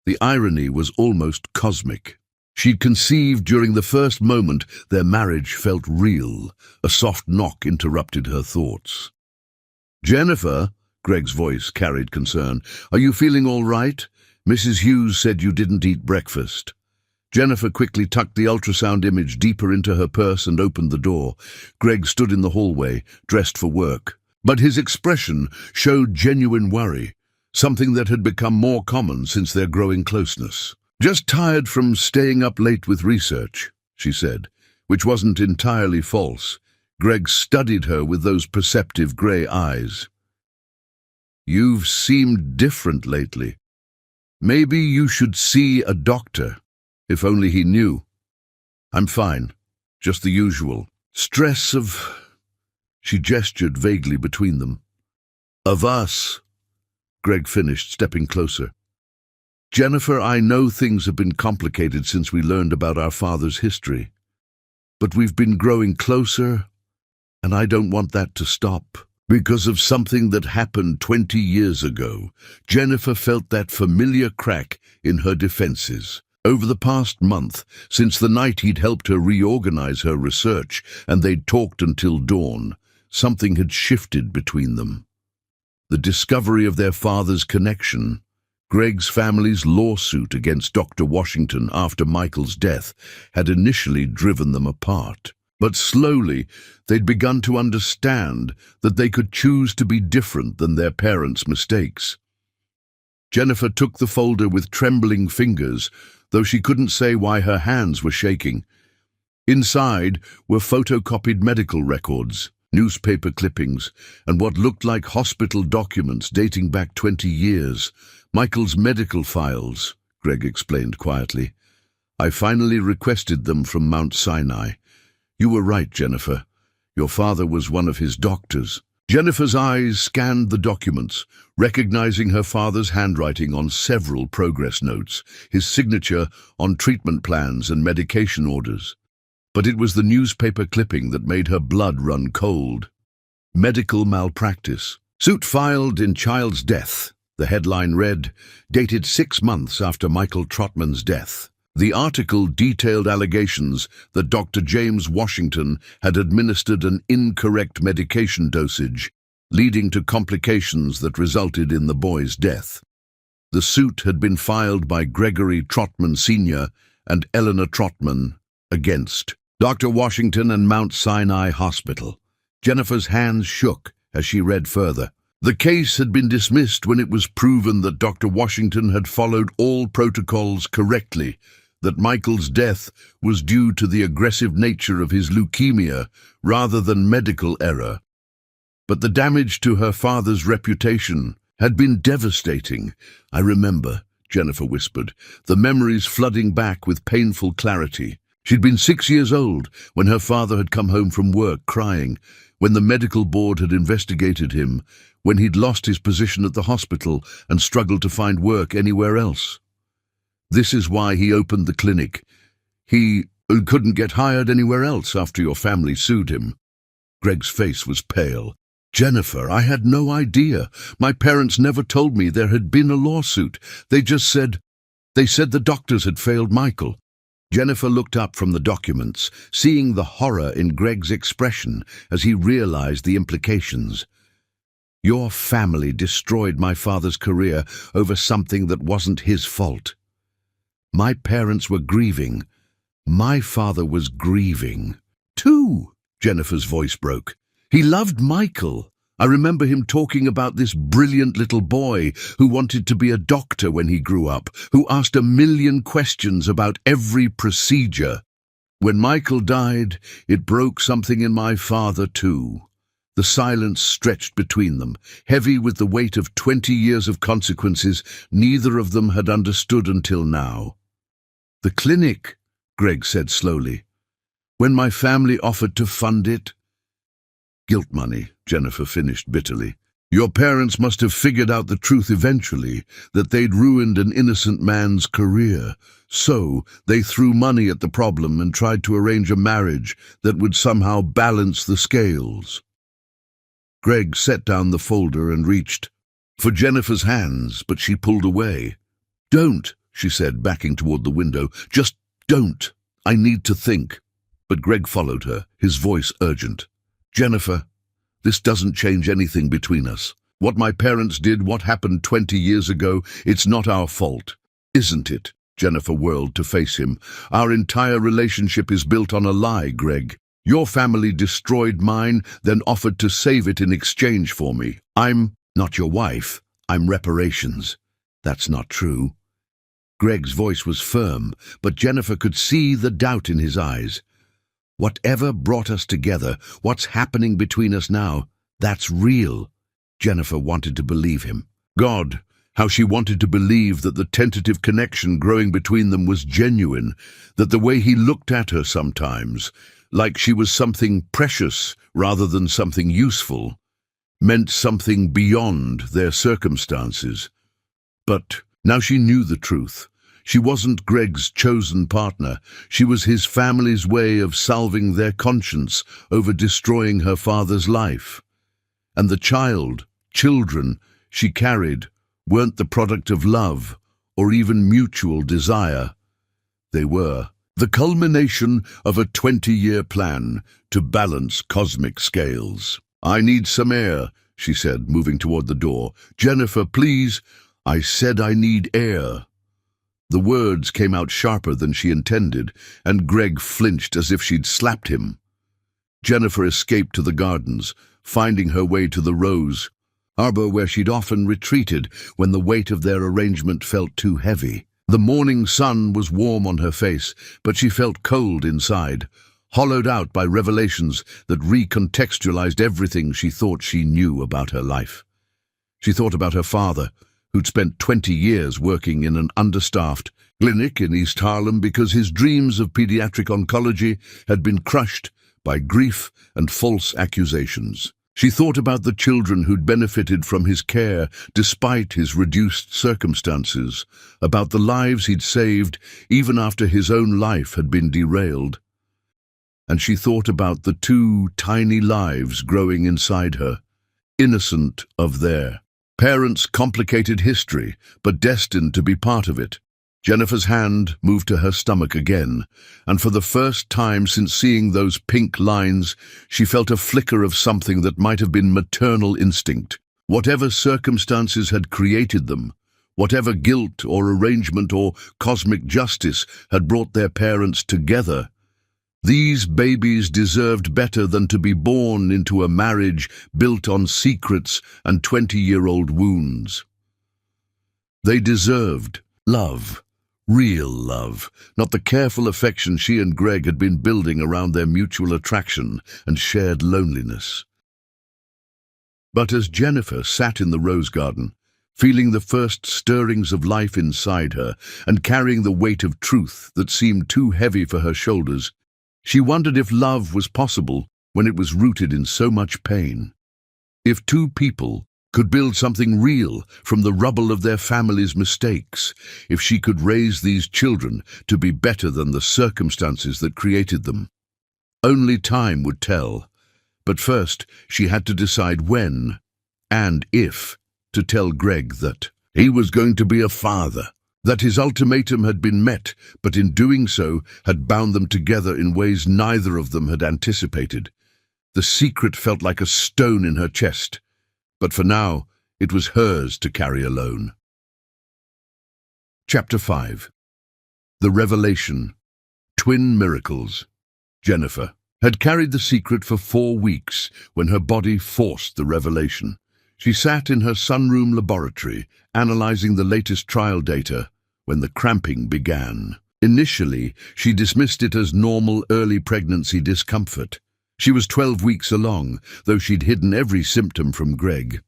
The irony was almost cosmic. She'd conceived during the first moment their marriage felt real. A soft knock interrupted her thoughts. "Jennifer," Greg's voice carried concern, "are you feeling all right? Mrs. Hughes said you didn't eat breakfast." Jennifer quickly tucked the ultrasound image deeper into her purse and opened the door. Greg stood in the hallway, dressed for work, but his expression showed genuine worry. something that had become more common since their growing closeness. "Just tired from staying up late with research," she said, which wasn't entirely false. Greg studied her with those perceptive grey eyes. "You've seemed different lately. Maybe you should see a doctor. If only he knew." "I'm fine. Just the usual. Stress of—" She gestured vaguely between them. "Of us," Greg finished, stepping closer. "Jennifer, I know things have been complicated since we learned about our father's history. But we've been growing closer, and I don't want that to stop. Because of something that happened 20 years ago, Jennifer felt that familiar crack in her defenses. Over the past month, since the night he'd helped her reorganize her research and they'd talked until dawn, something had shifted between them. The discovery of their father's connection, Greg's family's lawsuit against Dr. Washington after Michael's death, had initially driven them apart. But slowly, they'd begun to understand that they could choose to be different than their parents' mistakes. Jennifer took the folder with trembling fingers, though she couldn't say why her hands were shaking. Inside were photocopied medical records, newspaper clippings, and what looked like hospital documents dating back 20 years. "Michael's medical files," Greg explained quietly. "I finally requested them from Mount Sinai. You were right, Jennifer. Your father was one of his doctors." Jennifer's eyes scanned the documents, recognizing her father's handwriting on several progress notes, his signature on treatment plans and medication orders. But it was the newspaper clipping that made her blood run cold. "Medical malpractice. Suit filed in child's death," the headline read, dated 6 months after Michael Trotman's death. The article detailed allegations that Dr. James Washington had administered an incorrect medication dosage, leading to complications that resulted in the boy's death. The suit had been filed by Gregory Trotman Sr. and Eleanor Trotman against Dr. Washington and Mount Sinai Hospital. Jennifer's hands shook as she read further. The case had been dismissed when it was proven that Dr. Washington had followed all protocols correctly, that Michael's death was due to the aggressive nature of his leukemia rather than medical error. But the damage to her father's reputation had been devastating. "I remember," Jennifer whispered, the memories flooding back with painful clarity. She'd been 6 years old when her father had come home from work crying, when the medical board had investigated him, when he'd lost his position at the hospital and struggled to find work anywhere else. This is why he opened the clinic. He couldn't get hired anywhere else after your family sued him. Greg's face was pale. "Jennifer, I had no idea. My parents never told me there had been a lawsuit. They said the doctors had failed Michael." Jennifer looked up from the documents, seeing the horror in Greg's expression as he realized the implications. "Your family destroyed my father's career over something that wasn't his fault. My parents were grieving. My father was grieving, too." Jennifer's voice broke. "He loved Michael. I remember him talking about this brilliant little boy who wanted to be a doctor when he grew up, who asked 1,000,000 questions about every procedure. When Michael died, it broke something in my father, too." The silence stretched between them, heavy with the weight of 20 years of consequences neither of them had understood until now. "The clinic," Greg said slowly. "When my family offered to fund it—" "Guilt money," Jennifer finished bitterly. "Your parents must have figured out the truth eventually, that they'd ruined an innocent man's career. So they threw money at the problem and tried to arrange a marriage that would somehow balance the scales." Greg set down the folder and reached for Jennifer's hands, but she pulled away. "Don't," she said, backing toward the window. "Just don't. I need to think." But Greg followed her, his voice urgent. "Jennifer, this doesn't change anything between us. What my parents did, what happened 20 years ago, it's not our fault. Isn't it?" Jennifer whirled to face him. "Our entire relationship is built on a lie, Greg. Your family destroyed mine, then offered to save it in exchange for me. I'm not your wife. I'm reparations. That's not true. Greg's voice was firm, but Jennifer could see the doubt in his eyes. Whatever brought us together, what's happening between us now, that's real. Jennifer wanted to believe him. God, how she wanted to believe that the tentative connection growing between them was genuine, that the way he looked at her sometimes, like she was something precious rather than something useful, meant something beyond their circumstances. But now she knew the truth. She wasn't Greg's chosen partner. She was his family's way of salving their conscience over destroying her father's life. And the children she carried weren't the product of love or even mutual desire. They were the culmination of a 20-year plan to balance cosmic scales. I need some air, she said, moving toward the door. Jennifer, please. I said I need air. The words came out sharper than she intended, and Greg flinched as if she'd slapped him. Jennifer escaped to the gardens, finding her way to the rose arbor where she'd often retreated when the weight of their arrangement felt too heavy. The morning sun was warm on her face, but she felt cold inside, hollowed out by revelations that recontextualized everything she thought she knew about her life. She thought about her father, who'd spent 20 years working in an understaffed clinic in East Harlem because his dreams of pediatric oncology had been crushed by grief and false accusations. She thought about the children who'd benefited from his care despite his reduced circumstances, about the lives he'd saved even after his own life had been derailed. And she thought about the 2 tiny lives growing inside her, innocent of their parents' complicated history, but destined to be part of it. Jennifer's hand moved to her stomach again, and for the first time since seeing those pink lines, she felt a flicker of something that might have been maternal instinct. Whatever circumstances had created them, whatever guilt or arrangement or cosmic justice had brought their parents together, these babies deserved better than to be born into a marriage built on secrets and 20-year-old wounds. They deserved love. Real love, not the careful affection she and Greg had been building around their mutual attraction and shared loneliness. But as Jennifer sat in the rose garden, feeling the first stirrings of life inside her and carrying the weight of truth that seemed too heavy for her shoulders, she wondered if love was possible when it was rooted in so much pain. If 2 people could build something real from the rubble of their family's mistakes, if she could raise these children to be better than the circumstances that created them. Only time would tell, but first she had to decide when, and if, to tell Greg that he was going to be a father, that his ultimatum had been met, but in doing so had bound them together in ways neither of them had anticipated. The secret felt like a stone in her chest, but for now, it was hers to carry alone. Chapter 5. The Revelation. Twin Miracles. Jennifer had carried the secret for 4 weeks when her body forced the revelation. She sat in her sunroom laboratory, analyzing the latest trial data, when the cramping began. Initially, she dismissed it as normal early pregnancy discomfort. She was 12 weeks along, though she'd hidden every symptom from Greg.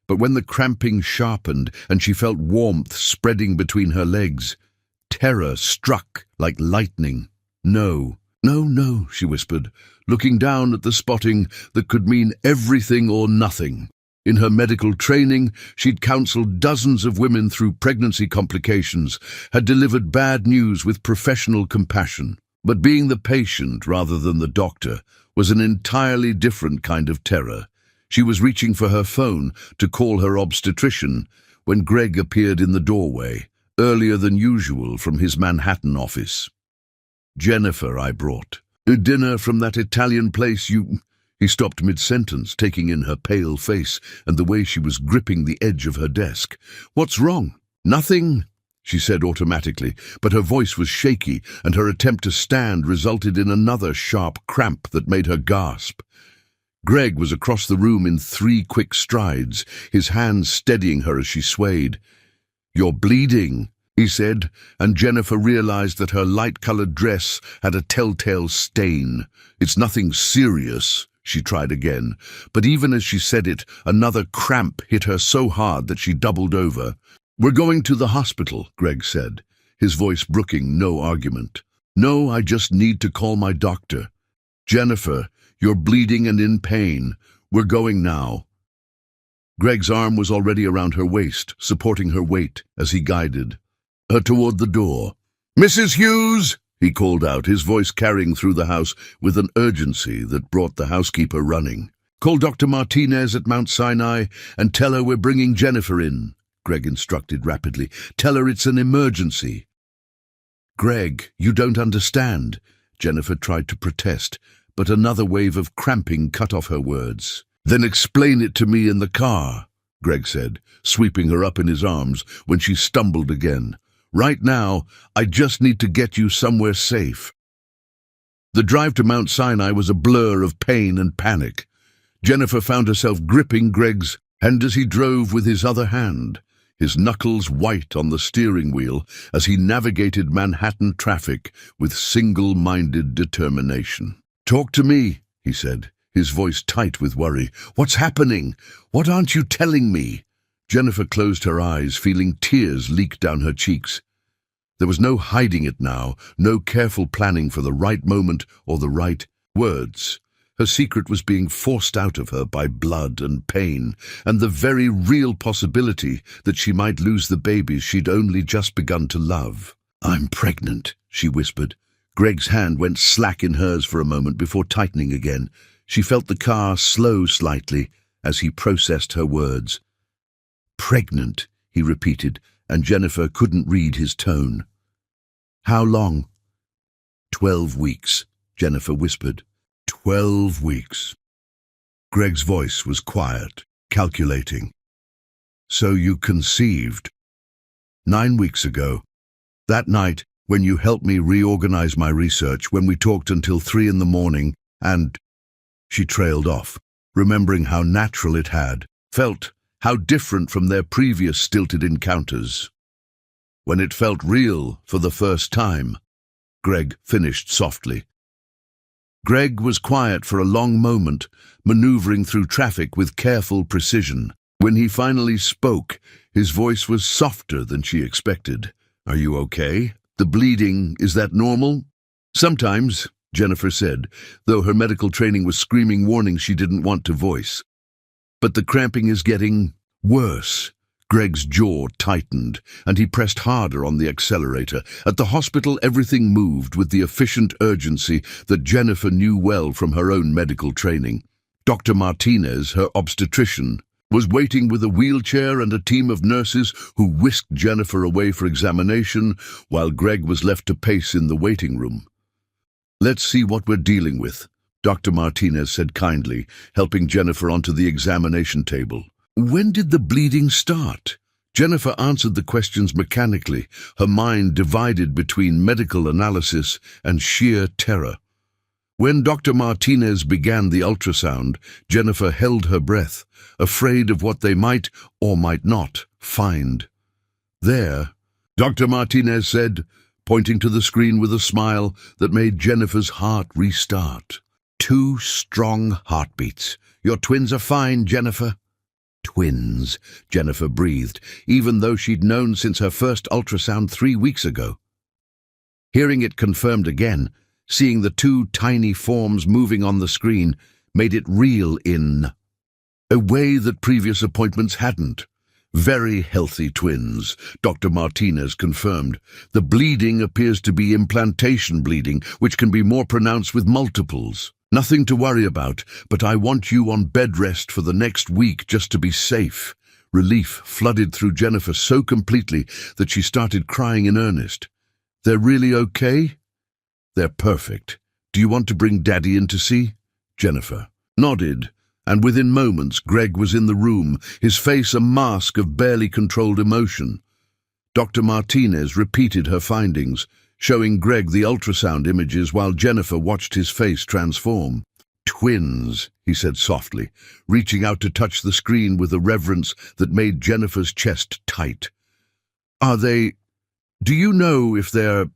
But when the cramping sharpened and she felt warmth spreading between her legs, terror struck like lightning. No, she whispered, looking down at the spotting that could mean everything or nothing. In her medical training, she'd counseled dozens of women through pregnancy complications, had delivered bad news with professional compassion. But being the patient rather than the doctor was an entirely different kind of terror. She was reaching for her phone to call her obstetrician when Greg appeared in the doorway, earlier than usual from his Manhattan office. Jennifer, I brought. Dinner from that Italian place you... He stopped mid-sentence, taking in her pale face and the way she was gripping the edge of her desk. What's wrong? Nothing, she said automatically, but her voice was shaky, and her attempt to stand resulted in another sharp cramp that made her gasp. Greg was across the room in 3 quick strides, his hands steadying her as she swayed. "You're bleeding," he said, and Jennifer realized that her light-colored dress had a telltale stain. "It's nothing serious," she tried again, but even as she said it, another cramp hit her so hard that she doubled over. "We're going to the hospital," Greg said, his voice brooking no argument. "No, I just need to call my doctor. Jennifer, you're bleeding and in pain. We're going now." Greg's arm was already around her waist, supporting her weight as he guided her toward the door. "Mrs. Hughes!" he called out, his voice carrying through the house with an urgency that brought the housekeeper running. "Call Dr. Martinez at Mount Sinai and tell her we're bringing Jennifer in," Greg instructed rapidly. "Tell her it's an emergency." "Greg, you don't understand," Jennifer tried to protest, but another wave of cramping cut off her words. "Then explain it to me in the car," Greg said, sweeping her up in his arms when she stumbled again. "Right now, I just need to get you somewhere safe." The drive to Mount Sinai was a blur of pain and panic. Jennifer found herself gripping Greg's hand as he drove with his other hand, his knuckles white on the steering wheel as he navigated Manhattan traffic with single-minded determination. "Talk to me," he said, his voice tight with worry. "What's happening? What aren't you telling me?" Jennifer closed her eyes, feeling tears leak down her cheeks. There was no hiding it now, no careful planning for the right moment or the right words. Her secret was being forced out of her by blood and pain, and the very real possibility that she might lose the babies she'd only just begun to love. "I'm pregnant," she whispered. Greg's hand went slack in hers for a moment before tightening again. She felt the car slow slightly as he processed her words. "Pregnant," he repeated, and Jennifer couldn't read his tone. "How long?" 12 weeks, Jennifer whispered. 12 weeks. Greg's voice was quiet, calculating. "So you conceived 9 weeks ago. That night, when you helped me reorganize my research, when we talked until 3 in the morning, and—" She trailed off, remembering how natural it had felt, how different from their previous stilted encounters. "When it felt real for the first time," Greg finished softly. Greg was quiet for a long moment, maneuvering through traffic with careful precision. When he finally spoke, his voice was softer than she expected. "Are you okay? The bleeding, is that normal?" "Sometimes," Jennifer said, though her medical training was screaming warnings she didn't want to voice. "But the cramping is getting worse." Greg's jaw tightened, and he pressed harder on the accelerator. At the hospital, everything moved with the efficient urgency that Jennifer knew well from her own medical training. Dr. Martinez, her obstetrician, was waiting with a wheelchair and a team of nurses who whisked Jennifer away for examination, while Greg was left to pace in the waiting room. "Let's see what we're dealing with," Dr. Martinez said kindly, helping Jennifer onto the examination table. "When did the bleeding start?" Jennifer answered the questions mechanically, her mind divided between medical analysis and sheer terror. When Dr. Martinez began the ultrasound, Jennifer held her breath, afraid of what they might or might not find. "There," Dr. Martinez said, pointing to the screen with a smile that made Jennifer's heart restart. "2 strong heartbeats. Your twins are fine, Jennifer." "Twins," Jennifer breathed, even though she'd known since her first ultrasound 3 weeks ago. Hearing it confirmed again, seeing the 2 tiny forms moving on the screen, made it real in a way that previous appointments hadn't. "Very healthy twins," Dr. Martinez confirmed. "The bleeding appears to be implantation bleeding, which can be more pronounced with multiples. Nothing to worry about, but I want you on bed rest for the next week just to be safe." Relief flooded through Jennifer so completely that she started crying in earnest. "They're really okay?" "They're perfect. Do you want to bring Daddy in to see?" Jennifer nodded, and within moments Greg was in the room, his face a mask of barely controlled emotion. Dr. Martinez repeated her findings, showing Greg the ultrasound images while Jennifer watched his face transform. Twins, he said softly, reaching out to touch the screen with a reverence that made Jennifer's chest tight. Are they... Do you know if they're...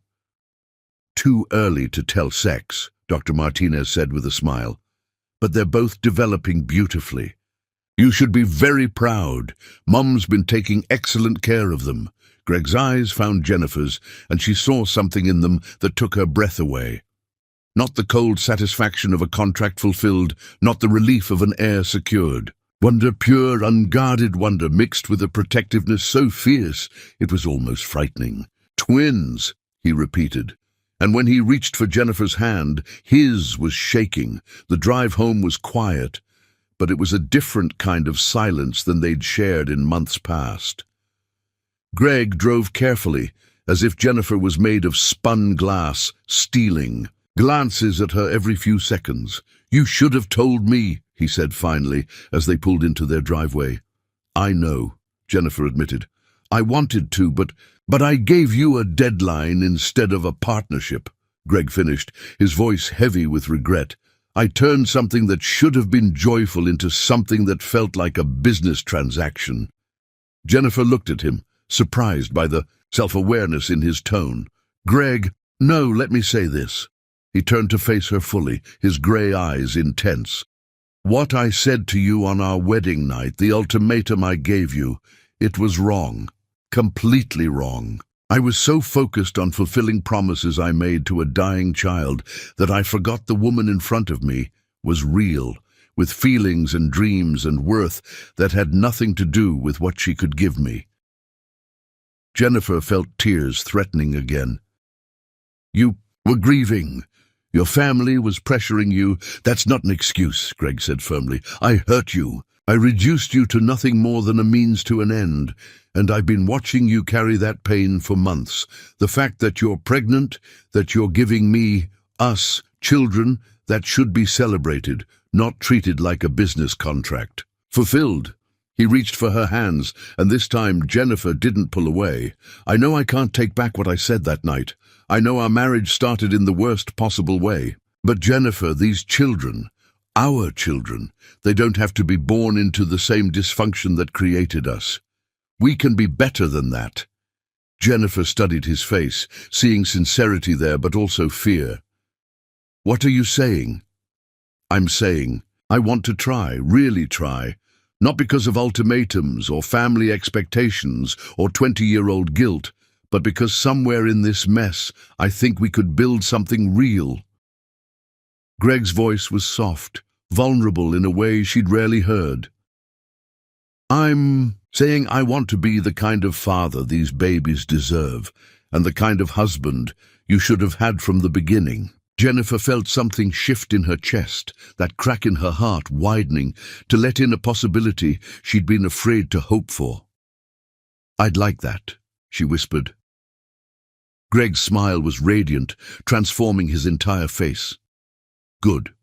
Too early to tell sex, Dr. Martinez said with a smile. But they're both developing beautifully. You should be very proud. Mum's been taking excellent care of them. Greg's eyes found Jennifer's, and she saw something in them that took her breath away. Not the cold satisfaction of a contract fulfilled, not the relief of an heir secured. Wonder, pure, unguarded wonder, mixed with a protectiveness so fierce it was almost frightening. Twins, he repeated. And when he reached for Jennifer's hand, his was shaking. The drive home was quiet, but it was a different kind of silence than they'd shared in months past. Greg drove carefully, as if Jennifer was made of spun glass, stealing. Glances at her every few seconds. You should have told me, he said finally, as they pulled into their driveway. I know, Jennifer admitted. I wanted to, but I gave you a deadline instead of a partnership, Greg finished, his voice heavy with regret. I turned something that should have been joyful into something that felt like a business transaction. Jennifer looked at him, surprised by the self-awareness in his tone. Greg, no, let me say this. He turned to face her fully, his grey eyes intense. What I said to you on our wedding night, the ultimatum I gave you, it was wrong. Completely wrong. I was so focused on fulfilling promises I made to a dying child that I forgot the woman in front of me was real, with feelings and dreams and worth that had nothing to do with what she could give me. Jennifer felt tears threatening again. You were grieving. Your family was pressuring you. That's not an excuse, Greg said firmly. I hurt you. I reduced you to nothing more than a means to an end, and I've been watching you carry that pain for months. The fact that you're pregnant, that you're giving me, us, children, that should be celebrated, not treated like a business contract. Fulfilled. He reached for her hands, and this time Jennifer didn't pull away. I know I can't take back what I said that night. I know our marriage started in the worst possible way. But Jennifer, these children, our children, they don't have to be born into the same dysfunction that created us. We can be better than that. Jennifer studied his face, seeing sincerity there but also fear. What are you saying? I'm saying, I want to try, really try. Not because of ultimatums or family expectations or 20-year-old guilt, but because somewhere in this mess, I think we could build something real. Greg's voice was soft, vulnerable in a way she'd rarely heard. I'm saying I want to be the kind of father these babies deserve, and the kind of husband you should have had from the beginning. Jennifer felt something shift in her chest, that crack in her heart widening, to let in a possibility she'd been afraid to hope for. I'd like that, she whispered. Greg's smile was radiant, transforming his entire face. Good,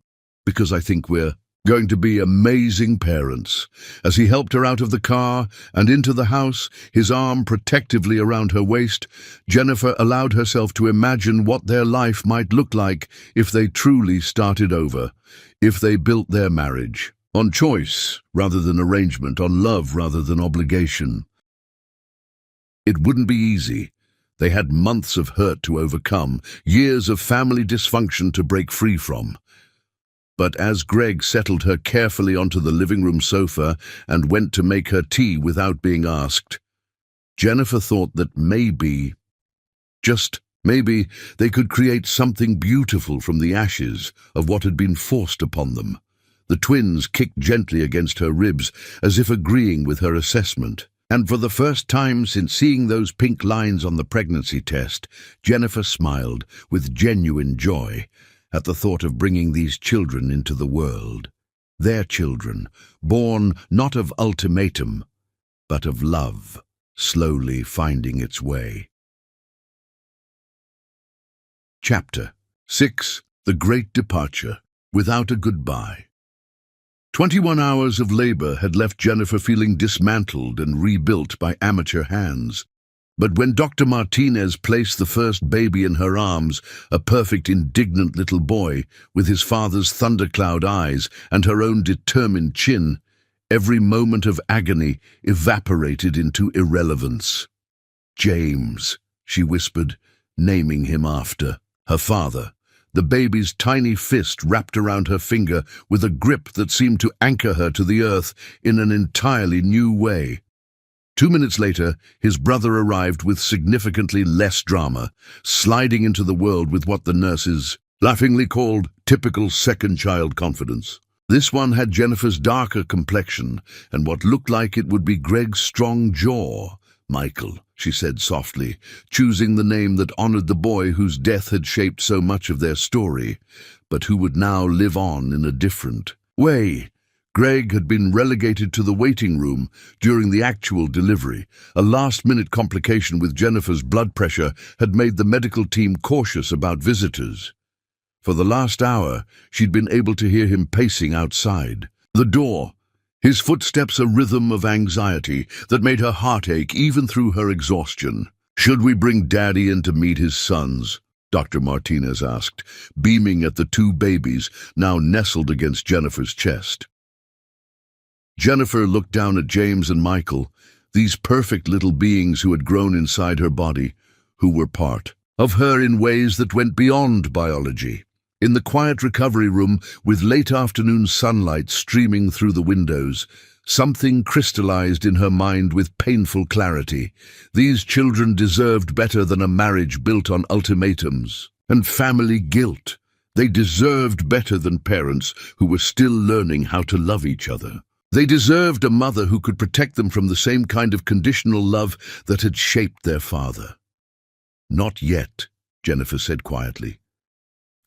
because I think we're going to be amazing parents. As he helped her out of the car and into the house, his arm protectively around her waist, Jennifer allowed herself to imagine what their life might look like if they truly started over, if they built their marriage on choice rather than arrangement, on love rather than obligation. It wouldn't be easy. They had months of hurt to overcome, years of family dysfunction to break free from. But as Greg settled her carefully onto the living room sofa and went to make her tea without being asked, Jennifer thought that maybe, just maybe, they could create something beautiful from the ashes of what had been forced upon them. The twins kicked gently against her ribs, as if agreeing with her assessment. And for the first time since seeing those pink lines on the pregnancy test, Jennifer smiled with genuine joy at the thought of bringing these children into the world. Their children, born not of ultimatum, but of love, slowly finding its way. Chapter 6. The Great Departure, Without a Goodbye. 21 hours of labor had left Jennifer feeling dismantled and rebuilt by amateur hands. But when Dr. Martinez placed the first baby in her arms, a perfect, indignant little boy, with his father's thundercloud eyes and her own determined chin, every moment of agony evaporated into irrelevance. "James," she whispered, naming him after her father. The baby's tiny fist wrapped around her finger with a grip that seemed to anchor her to the earth in an entirely new way. 2 minutes later, his brother arrived with significantly less drama, sliding into the world with what the nurses laughingly called typical second-child confidence. This one had Jennifer's darker complexion and what looked like it would be Greg's strong jaw. "Michael," she said softly, choosing the name that honored the boy whose death had shaped so much of their story, but who would now live on in a different way. Greg had been relegated to the waiting room during the actual delivery. A last-minute complication with Jennifer's blood pressure had made the medical team cautious about visitors. For the last hour, she'd been able to hear him pacing outside the door, his footsteps a rhythm of anxiety that made her heart ache even through her exhaustion. "Should we bring Daddy in to meet his sons?" Dr. Martinez asked, beaming at the two babies now nestled against Jennifer's chest. Jennifer looked down at James and Michael, these perfect little beings who had grown inside her body, who were part of her in ways that went beyond biology. In the quiet recovery room, with late afternoon sunlight streaming through the windows, something crystallized in her mind with painful clarity. These children deserved better than a marriage built on ultimatums and family guilt. They deserved better than parents who were still learning how to love each other. They deserved a mother who could protect them from the same kind of conditional love that had shaped their father. "Not yet," Jennifer said quietly.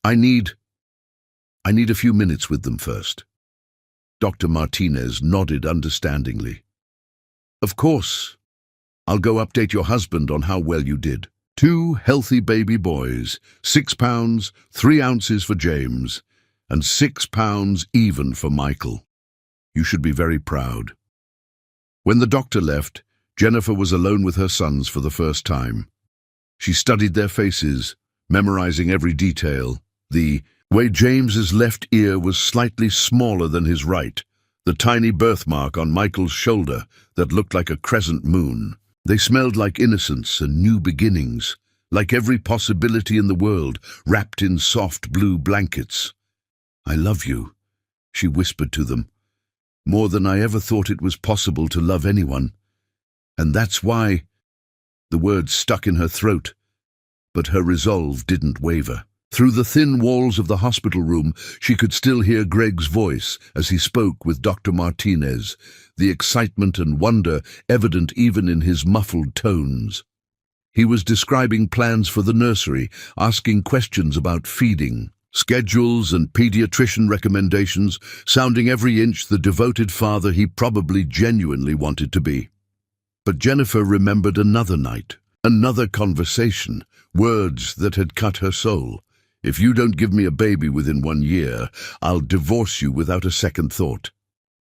I need a few minutes with them first." Dr. Martinez nodded understandingly. "Of course. I'll go update your husband on how well you did. 2 healthy baby boys, 6 pounds, 3 ounces for James, and 6 pounds even for Michael. You should be very proud." When the doctor left, Jennifer was alone with her sons for the first time. She studied their faces, memorizing every detail. The way James's left ear was slightly smaller than his right, the tiny birthmark on Michael's shoulder that looked like a crescent moon. They smelled like innocence and new beginnings, like every possibility in the world wrapped in soft blue blankets. "I love you," she whispered to them, "more than I ever thought it was possible to love anyone. And that's why—" The words stuck in her throat, but her resolve didn't waver. Through the thin walls of the hospital room, she could still hear Greg's voice as he spoke with Dr. Martinez, the excitement and wonder evident even in his muffled tones. He was describing plans for the nursery, asking questions about feeding, schedules and pediatrician recommendations, sounding every inch the devoted father he probably genuinely wanted to be. But Jennifer remembered another night, another conversation, words that had cut her soul. "If you don't give me a baby within 1 year, I'll divorce you without a second thought."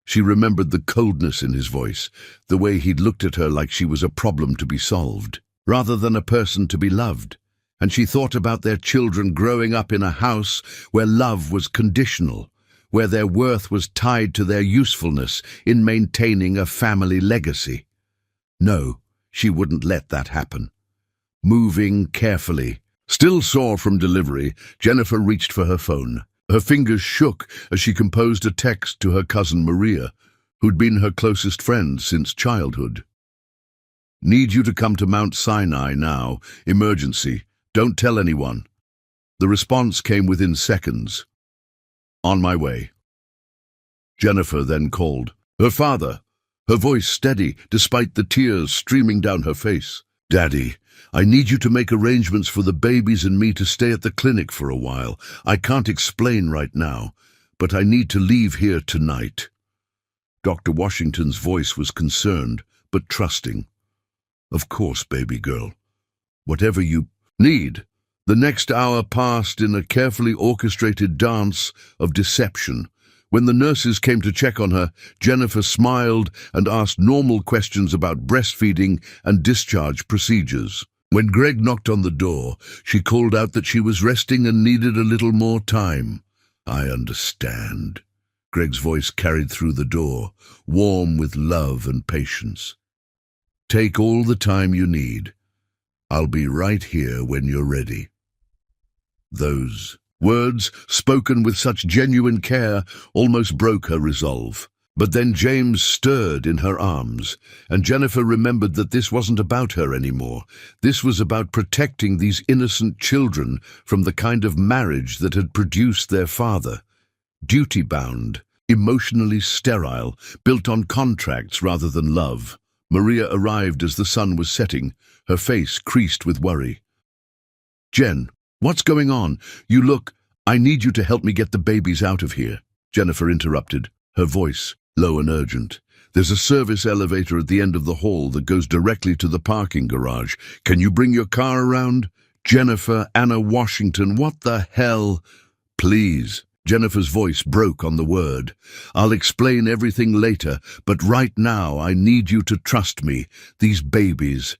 She remembered the coldness in his voice, the way he'd looked at her like she was a problem to be solved, rather than a person to be loved. And she thought about their children growing up in a house where love was conditional, where their worth was tied to their usefulness in maintaining a family legacy. No, she wouldn't let that happen. Moving carefully, still sore from delivery, Jennifer reached for her phone. Her fingers shook as she composed a text to her cousin Maria, who'd been her closest friend since childhood. "Need you to come to Mount Sinai now. Emergency. Don't tell anyone." The response came within seconds. "On my way." Jennifer then called her father, her voice steady despite the tears streaming down her face. "Daddy, I need you to make arrangements for the babies and me to stay at the clinic for a while. I can't explain right now, but I need to leave here tonight." Dr. Washington's voice was concerned, but trusting. "Of course, baby girl. Whatever you need." The next hour passed in a carefully orchestrated dance of deception, When the nurses came to check on her, Jennifer smiled and asked normal questions about breastfeeding and discharge procedures. When Greg knocked on the door, she called out that she was resting and needed a little more time. "I understand." Greg's voice carried through the door, warm with love and patience. "Take all the time you need. I'll be right here when you're ready." Those words, spoken with such genuine care, almost broke her resolve. But then James stirred in her arms, and Jennifer remembered that this wasn't about her anymore. This was about protecting these innocent children from the kind of marriage that had produced their father. Duty-bound, emotionally sterile, built on contracts rather than love. Maria arrived as the sun was setting, her face creased with worry. "Jen, what's going on? You look— I need you to help me get the babies out of here," Jennifer interrupted, her voice low and urgent. "There's a service elevator at the end of the hall that goes directly to the parking garage. Can you bring your car around?" "Jennifer, Anna Washington, what the hell?" "Please." Jennifer's voice broke on the word. "I'll explain everything later, but right now I need you to trust me. These babies,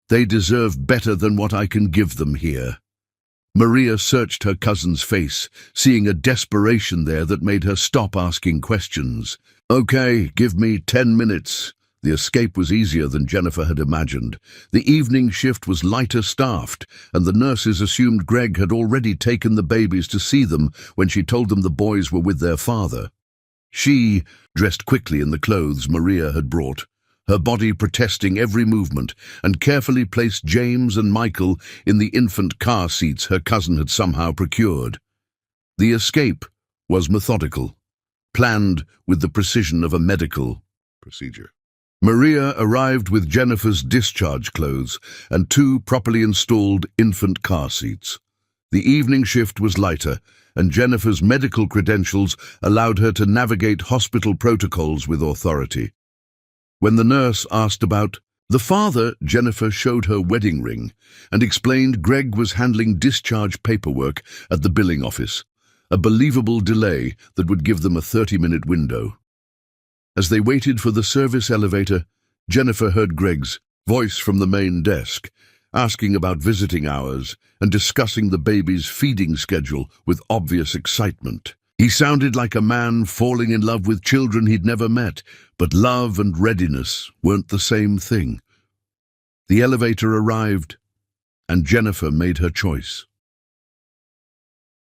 they deserve better than what I can give them here." Maria searched her cousin's face, seeing a desperation there that made her stop asking questions. "Okay, give me 10 minutes. The escape was easier than Jennifer had imagined. The evening shift was lighter staffed, and the nurses assumed Greg had already taken the babies to see them when she told them the boys were with their father. She dressed quickly in the clothes Maria had brought, her body protesting every movement, and carefully placed James and Michael in the infant car seats her cousin had somehow procured. The escape was methodical, planned with the precision of a medical procedure. Maria arrived with Jennifer's discharge clothes and 2 properly installed infant car seats. The evening shift was lighter, and Jennifer's medical credentials allowed her to navigate hospital protocols with authority. When the nurse asked about the father, Jennifer showed her wedding ring and explained Greg was handling discharge paperwork at the billing office, a believable delay that would give them a 30-minute window. As they waited for the service elevator, Jennifer heard Greg's voice from the main desk, asking about visiting hours and discussing the baby's feeding schedule with obvious excitement. He sounded like a man falling in love with children he'd never met, but love and readiness weren't the same thing. The elevator arrived, and Jennifer made her choice.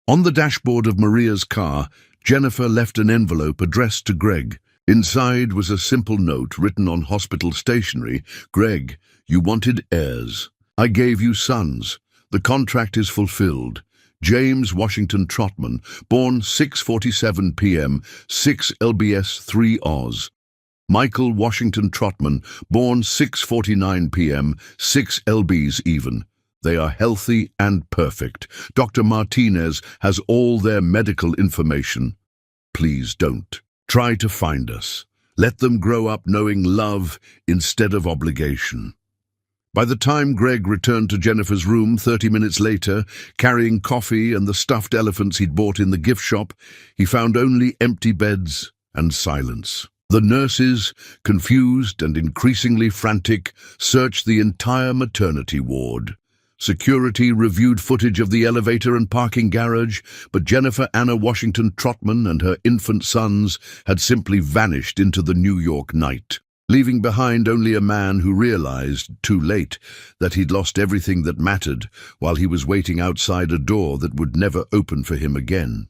On the dashboard of Maria's car, Jennifer left an envelope addressed to Greg. Inside was a simple note written on hospital stationery. "Greg, you wanted heirs. I gave you sons. The contract is fulfilled. James Washington Trotman, born 6:47 p.m., 6 LBS 3 Oz. Michael Washington Trotman, born 6:49 p.m., 6 LBs even. They are healthy and perfect. Dr. Martinez has all their medical information. Please don't try to find us. Let them grow up knowing love instead of obligation." By the time Greg returned to Jennifer's room 30 minutes later, carrying coffee and the stuffed elephants he'd bought in the gift shop, he found only empty beds and silence. The nurses, confused and increasingly frantic, searched the entire maternity ward. Security reviewed footage of the elevator and parking garage, but Jennifer Anna Washington Trotman and her infant sons had simply vanished into the New York night, leaving behind only a man who realized, too late, that he'd lost everything that mattered while he was waiting outside a door that would never open for him again.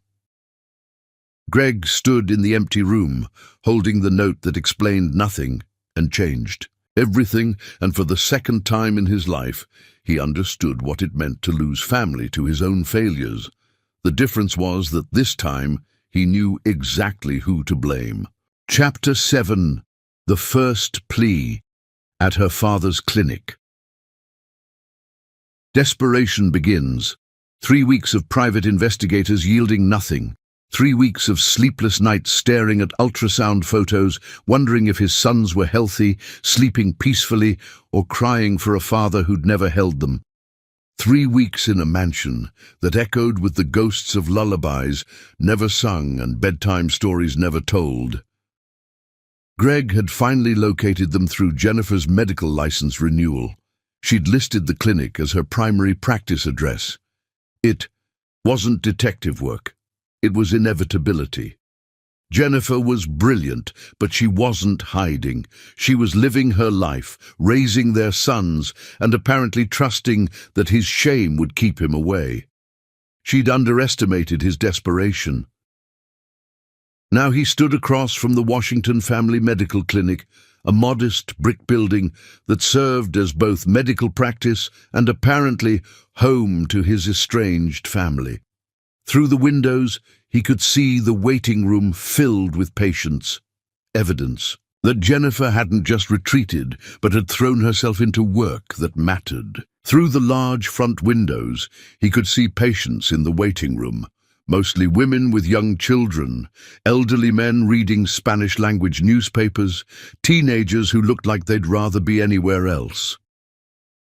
Greg stood in the empty room, holding the note that explained nothing and changed everything, and for the second time in his life, he understood what it meant to lose family to his own failures. The difference was that this time he knew exactly who to blame. Chapter 7. The First Plea. At her father's clinic. Desperation begins. 3 weeks of private investigators yielding nothing. 3 weeks of sleepless nights staring at ultrasound photos, wondering if his sons were healthy, sleeping peacefully, or crying for a father who'd never held them. 3 weeks in a mansion that echoed with the ghosts of lullabies never sung and bedtime stories never told. Greg had finally located them through Jennifer's medical license renewal. She'd listed the clinic as her primary practice address. It wasn't detective work. It was inevitability. Jennifer was brilliant, but she wasn't hiding. She was living her life, raising their sons, and apparently trusting that his shame would keep him away. She'd underestimated his desperation. Now he stood across from the Washington Family Medical Clinic, a modest brick building that served as both medical practice and apparently home to his estranged family. Through the windows, he could see the waiting room filled with patients. Evidence that Jennifer hadn't just retreated, but had thrown herself into work that mattered. Through the large front windows, he could see patients in the waiting room, mostly women with young children, elderly men reading Spanish-language newspapers, teenagers who looked like they'd rather be anywhere else.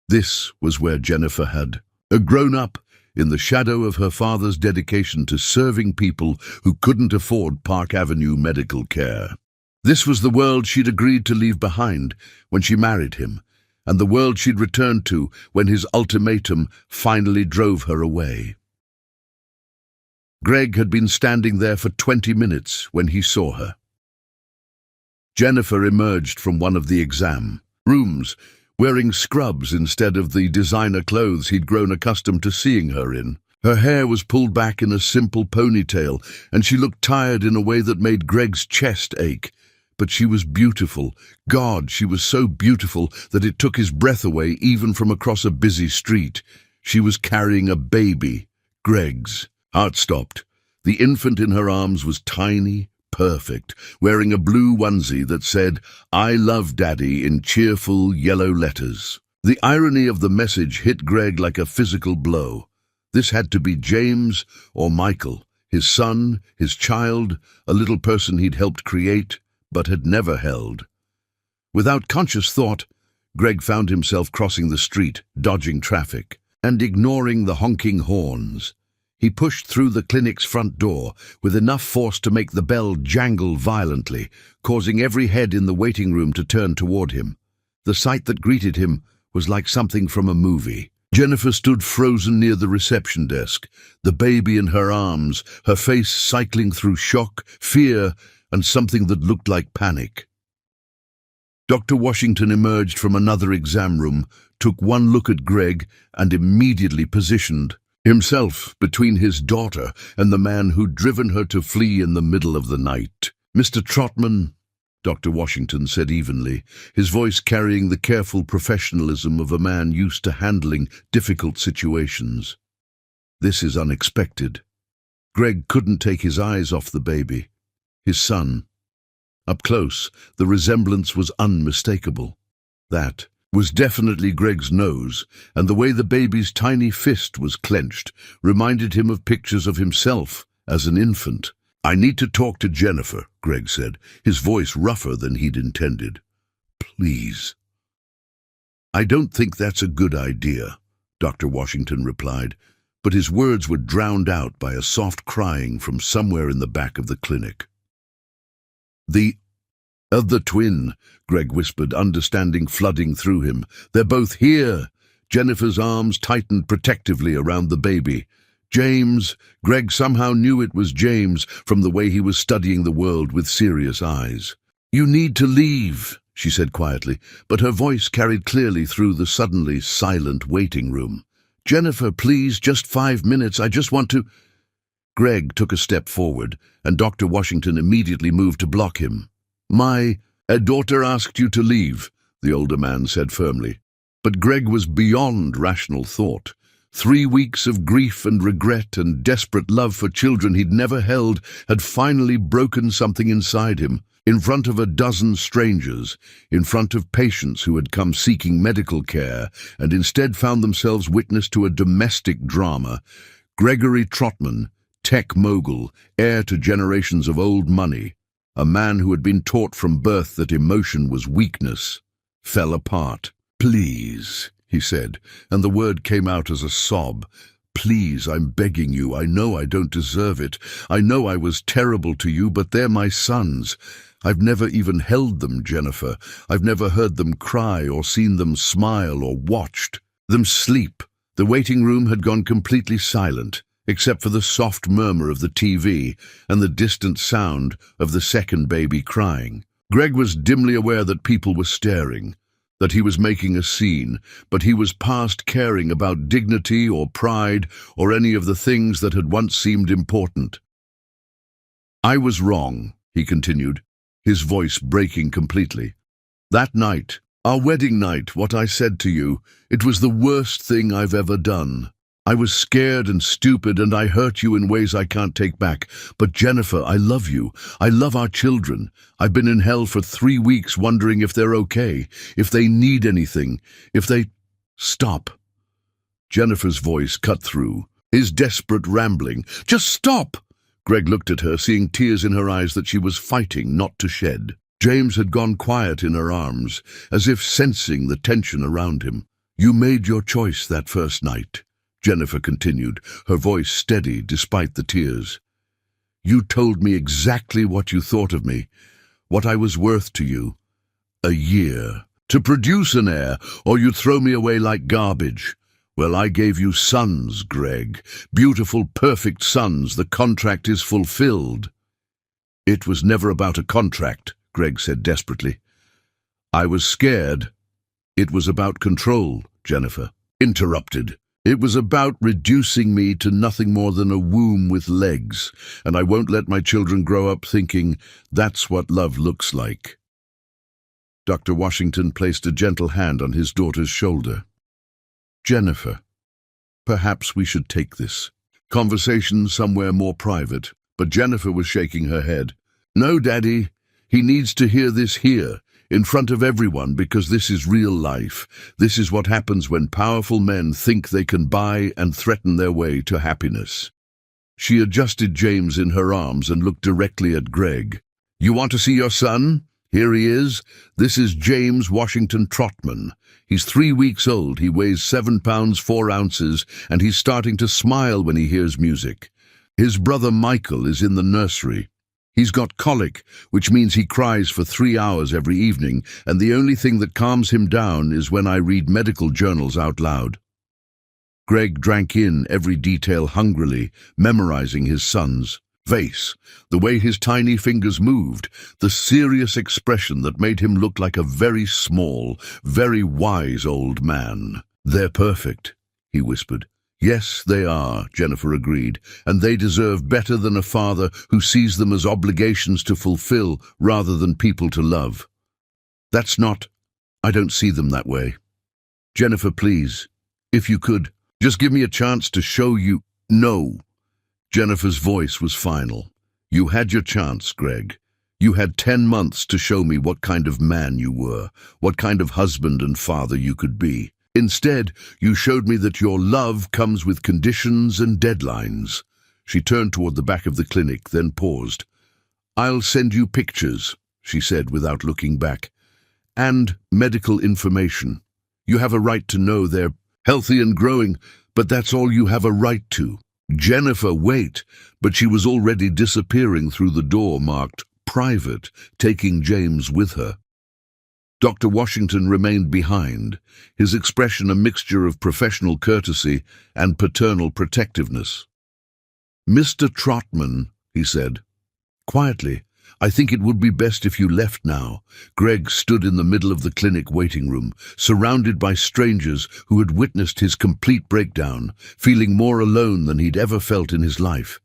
This was where Jennifer had grown up, in the shadow of her father's dedication to serving people who couldn't afford Park Avenue medical care. This was the world she'd agreed to leave behind when she married him, and the world she'd returned to when his ultimatum finally drove her away. Greg had been standing there for 20 minutes when he saw her. Jennifer emerged from one of the exam rooms, wearing scrubs instead of the designer clothes he'd grown accustomed to seeing her in. Her hair was pulled back in a simple ponytail, and she looked tired in a way that made Greg's chest ache. But she was beautiful. God, she was so beautiful that it took his breath away even from across a busy street. She was carrying a baby. Greg's heart stopped. The infant in her arms was tiny, perfect, wearing a blue onesie that said, "I love Daddy," in cheerful yellow letters. The irony of the message hit Greg like a physical blow. This had to be James or Michael, his son, his child, a little person he'd helped create, but had never held. Without conscious thought, Greg found himself crossing the street, dodging traffic, and ignoring the honking horns. He pushed through the clinic's front door with enough force to make the bell jangle violently, causing every head in the waiting room to turn toward him. The sight that greeted him was like something from a movie. Jennifer stood frozen near the reception desk, the baby in her arms, her face cycling through shock, fear, and something that looked like panic. Dr. Washington emerged from another exam room, took one look at Greg, and immediately positioned himself between his daughter and the man who'd driven her to flee in the middle of the night. "Mr. Trotman," Dr. Washington said evenly, his voice carrying the careful professionalism of a man used to handling difficult situations. "This is unexpected." Greg couldn't take his eyes off the baby, his son. Up close, the resemblance was unmistakable. That was definitely Greg's nose, and the way the baby's tiny fist was clenched reminded him of pictures of himself as an infant. "I need to talk to Jennifer," Greg said, his voice rougher than he'd intended. "Please." "I don't think that's a good idea," Dr. Washington replied, but his words were drowned out by a soft crying from somewhere in the back of the clinic. The twin," Greg whispered, understanding flooding through him. "They're both here." Jennifer's arms tightened protectively around the baby. "James," Greg somehow knew it was James from the way he was studying the world with serious eyes. "You need to leave," she said quietly, but her voice carried clearly through the suddenly silent waiting room. "Jennifer, please, just 5 minutes, I just want to—" Greg took a step forward, and Dr. Washington immediately moved to block him. "My daughter asked you to leave," the older man said firmly. But Greg was beyond rational thought. 3 weeks of grief and regret and desperate love for children he'd never held had finally broken something inside him. In front of a dozen strangers, in front of patients who had come seeking medical care and instead found themselves witness to a domestic drama, Gregory Trotman, tech mogul, heir to generations of old money, a man who had been taught from birth that emotion was weakness, fell apart. "Please," he said, and the word came out as a sob. Please, I'm begging you. I know I don't deserve it. I know I was terrible to you, but they're my sons. I've never even held them, Jennifer. I've never heard them cry or seen them smile or watched them sleep. The waiting room had gone completely silent, except for the soft murmur of the TV and the distant sound of the second baby crying. Greg was dimly aware that people were staring, that he was making a scene, but he was past caring about dignity or pride or any of the things that had once seemed important. I was wrong, he continued, his voice breaking completely. That night, our wedding night, what I said to you, it was the worst thing I've ever done. I was scared and stupid, and I hurt you in ways I can't take back. But Jennifer, I love you. I love our children. I've been in hell for 3 weeks wondering if they're okay, if they need anything, if they... Stop. Jennifer's voice cut through, his desperate rambling. Just stop! Greg looked at her, seeing tears in her eyes that she was fighting not to shed. James had gone quiet in her arms, as if sensing the tension around him. You made your choice that first night, Jennifer continued, her voice steady despite the tears. You told me exactly what you thought of me, what I was worth to you. A year. To produce an heir, or you'd throw me away like garbage. Well, I gave you sons, Greg. Beautiful, perfect sons. The contract is fulfilled. It was never about a contract, Greg said desperately. I was scared. It was about control, Jennifer interrupted. It was about reducing me to nothing more than a womb with legs, and I won't let my children grow up thinking that's what love looks like. Dr. Washington placed a gentle hand on his daughter's shoulder. Jennifer, perhaps we should take this conversation somewhere more private, but Jennifer was shaking her head. No, Daddy, he needs to hear this here, in front of everyone, because this is real life. This is what happens when powerful men think they can buy and threaten their way to happiness. She adjusted James in her arms and looked directly at Greg. You want to see your son? Here he is. This is James Washington Trotman. He's 3 weeks old. He weighs 7 pounds 4 ounces, and he's starting to smile when he hears music. His brother Michael is in the nursery. He's got colic, which means he cries for 3 hours every evening, and the only thing that calms him down is when I read medical journals out loud. Greg drank in every detail hungrily, memorizing his son's face, the way his tiny fingers moved, the serious expression that made him look like a very small, very wise old man. They're perfect, he whispered. Yes, they are, Jennifer agreed, and they deserve better than a father who sees them as obligations to fulfill rather than people to love. That's not... I don't see them that way. Jennifer, please, if you could, just give me a chance to show you... No. Jennifer's voice was final. You had your chance, Greg. You had 10 months to show me what kind of man you were, what kind of husband and father you could be. Instead, you showed me that your love comes with conditions and deadlines. She turned toward the back of the clinic, then paused. I'll send you pictures, she said without looking back, and medical information. You have a right to know they're healthy and growing, but that's all you have a right to. Jennifer, wait, but she was already disappearing through the door marked private, taking James with her. Dr. Washington remained behind, his expression a mixture of professional courtesy and paternal protectiveness. Mr. Trotman, he said, quietly, I think it would be best if you left now. Greg stood in the middle of the clinic waiting room, surrounded by strangers who had witnessed his complete breakdown, feeling more alone than he'd ever felt in his life.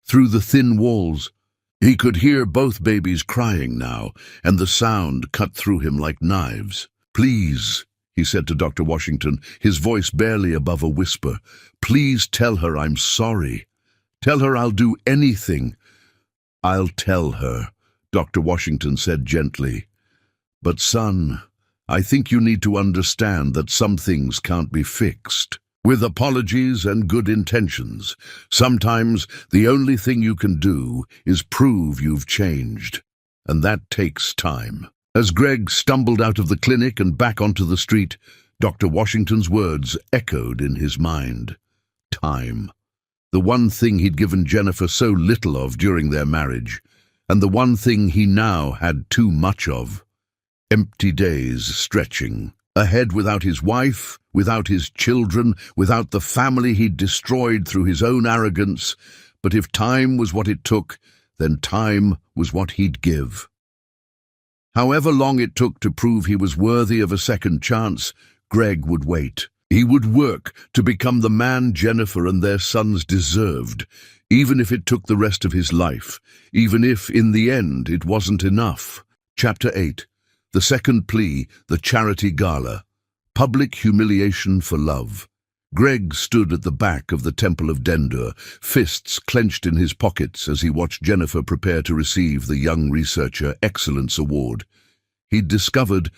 Through the thin walls, he could hear both babies crying now, and the sound cut through him like knives. Please, he said to Dr. Washington, his voice barely above a whisper, please tell her I'm sorry. Tell her I'll do anything. I'll tell her, Dr. Washington said gently. But son, I think you need to understand that some things can't be fixed. With apologies and good intentions, sometimes the only thing you can do is prove you've changed, and that takes time. As Greg stumbled out of the clinic and back onto the street, Dr. Washington's words echoed in his mind. Time. The one thing he'd given Jennifer so little of during their marriage, and the one thing he now had too much of. Empty days stretching. Ahead without his wife, without his children, without the family he'd destroyed through his own arrogance. But if time was what it took, then time was what he'd give. However long it took to prove he was worthy of a second chance, Greg would wait. He would work to become the man Jennifer and their sons deserved, even if it took the rest of his life, even if, in the end, it wasn't enough. Chapter 8. The Second Plea, the Charity Gala. Public Humiliation for Love. Greg stood at the back of the Temple of Dendur, fists clenched in his pockets as he watched Jennifer prepare to receive the Young Researcher Excellence Award. He'd discovered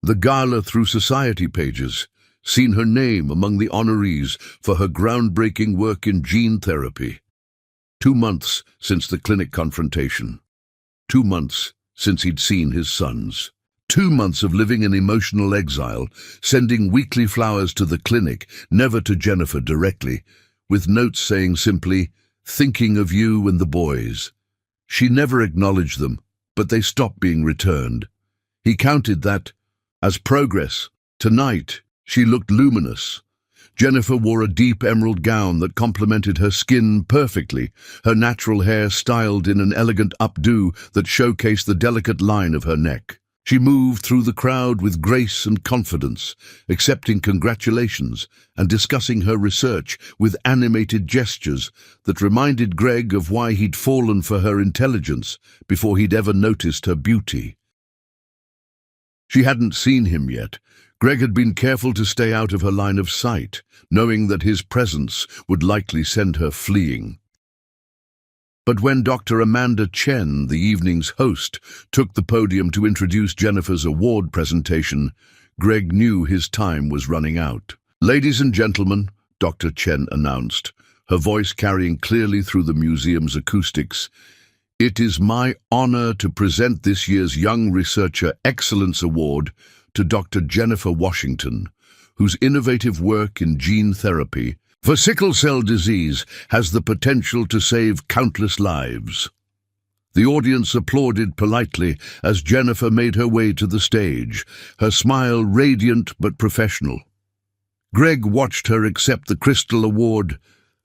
the gala through society pages, seen her name among the honorees for her groundbreaking work in gene therapy. 2 months since the clinic confrontation. 2 months since he'd seen his sons. 2 months of living in emotional exile, sending weekly flowers to the clinic, never to Jennifer directly, with notes saying simply, "Thinking of you and the boys." She never acknowledged them, but they stopped being returned. He counted that as progress. Tonight, she looked luminous. Jennifer wore a deep emerald gown that complemented her skin perfectly, her natural hair styled in an elegant updo that showcased the delicate line of her neck. She moved through the crowd with grace and confidence, accepting congratulations and discussing her research with animated gestures that reminded Greg of why he'd fallen for her intelligence before he'd ever noticed her beauty. She hadn't seen him yet. Greg had been careful to stay out of her line of sight, knowing that his presence would likely send her fleeing. But when Dr. Amanda Chen, the evening's host, took the podium to introduce Jennifer's award presentation, Greg knew his time was running out. "Ladies and gentlemen," Dr. Chen announced, her voice carrying clearly through the museum's acoustics, "it is my honor to present this year's Young Researcher Excellence Award to Dr. Jennifer Washington, whose innovative work in gene therapy for sickle cell disease has the potential to save countless lives." The audience applauded politely as Jennifer made her way to the stage, her smile radiant but professional. Greg watched her accept the Crystal Award,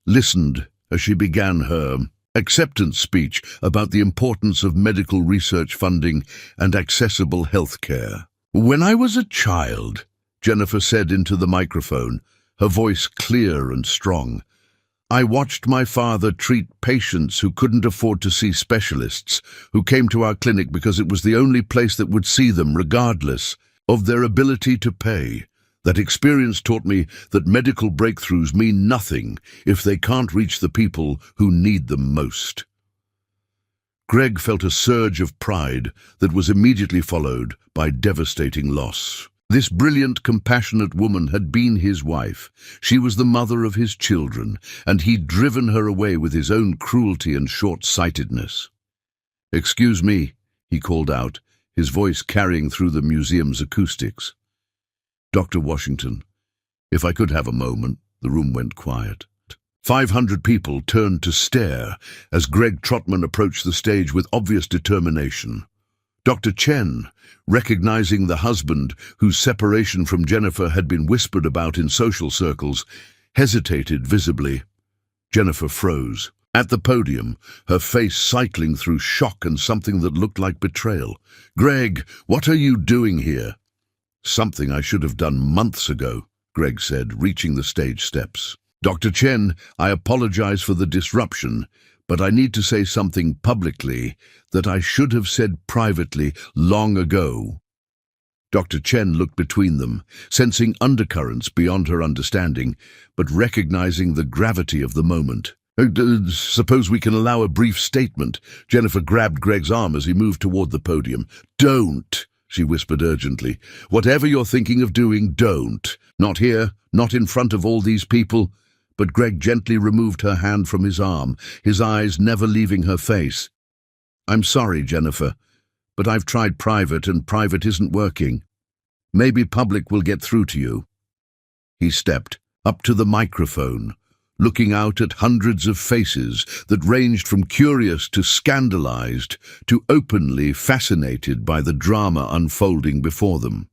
listened as she began her acceptance speech about the importance of medical research funding and accessible health care. "When I was a child," Jennifer said into the microphone, her voice clear and strong, "I watched my father treat patients who couldn't afford to see specialists, who came to our clinic because it was the only place that would see them regardless of their ability to pay. That experience taught me that medical breakthroughs mean nothing if they can't reach the people who need them most." Greg felt a surge of pride that was immediately followed by devastating loss. This brilliant, compassionate woman had been his wife. She was the mother of his children, and he'd driven her away with his own cruelty and short-sightedness. "Excuse me," he called out, his voice carrying through the museum's acoustics. "Dr. Washington, if I could have a moment." The room went quiet. 500 people turned to stare as Greg Trotman approached the stage with obvious determination. Dr. Chen, recognizing the husband whose separation from Jennifer had been whispered about in social circles, hesitated visibly. Jennifer froze. At the podium, her face cycling through shock and something that looked like betrayal. "Greg, what are you doing here?" "Something I should have done months ago," Greg said, reaching the stage steps. "Dr. Chen, I apologize for the disruption, but I need to say something publicly that I should have said privately long ago." Dr. Chen looked between them, sensing undercurrents beyond her understanding, but recognizing the gravity of the moment. Suppose we can allow a brief statement." Jennifer grabbed Greg's arm as he moved toward the podium. "Don't," she whispered urgently. "Whatever you're thinking of doing, don't. Not here, not in front of all these people." But Greg gently removed her hand from his arm, his eyes never leaving her face. "I'm sorry, Jennifer, but I've tried private and private isn't working. Maybe public will get through to you." He stepped up to the microphone, looking out at hundreds of faces that ranged from curious to scandalized to openly fascinated by the drama unfolding before them.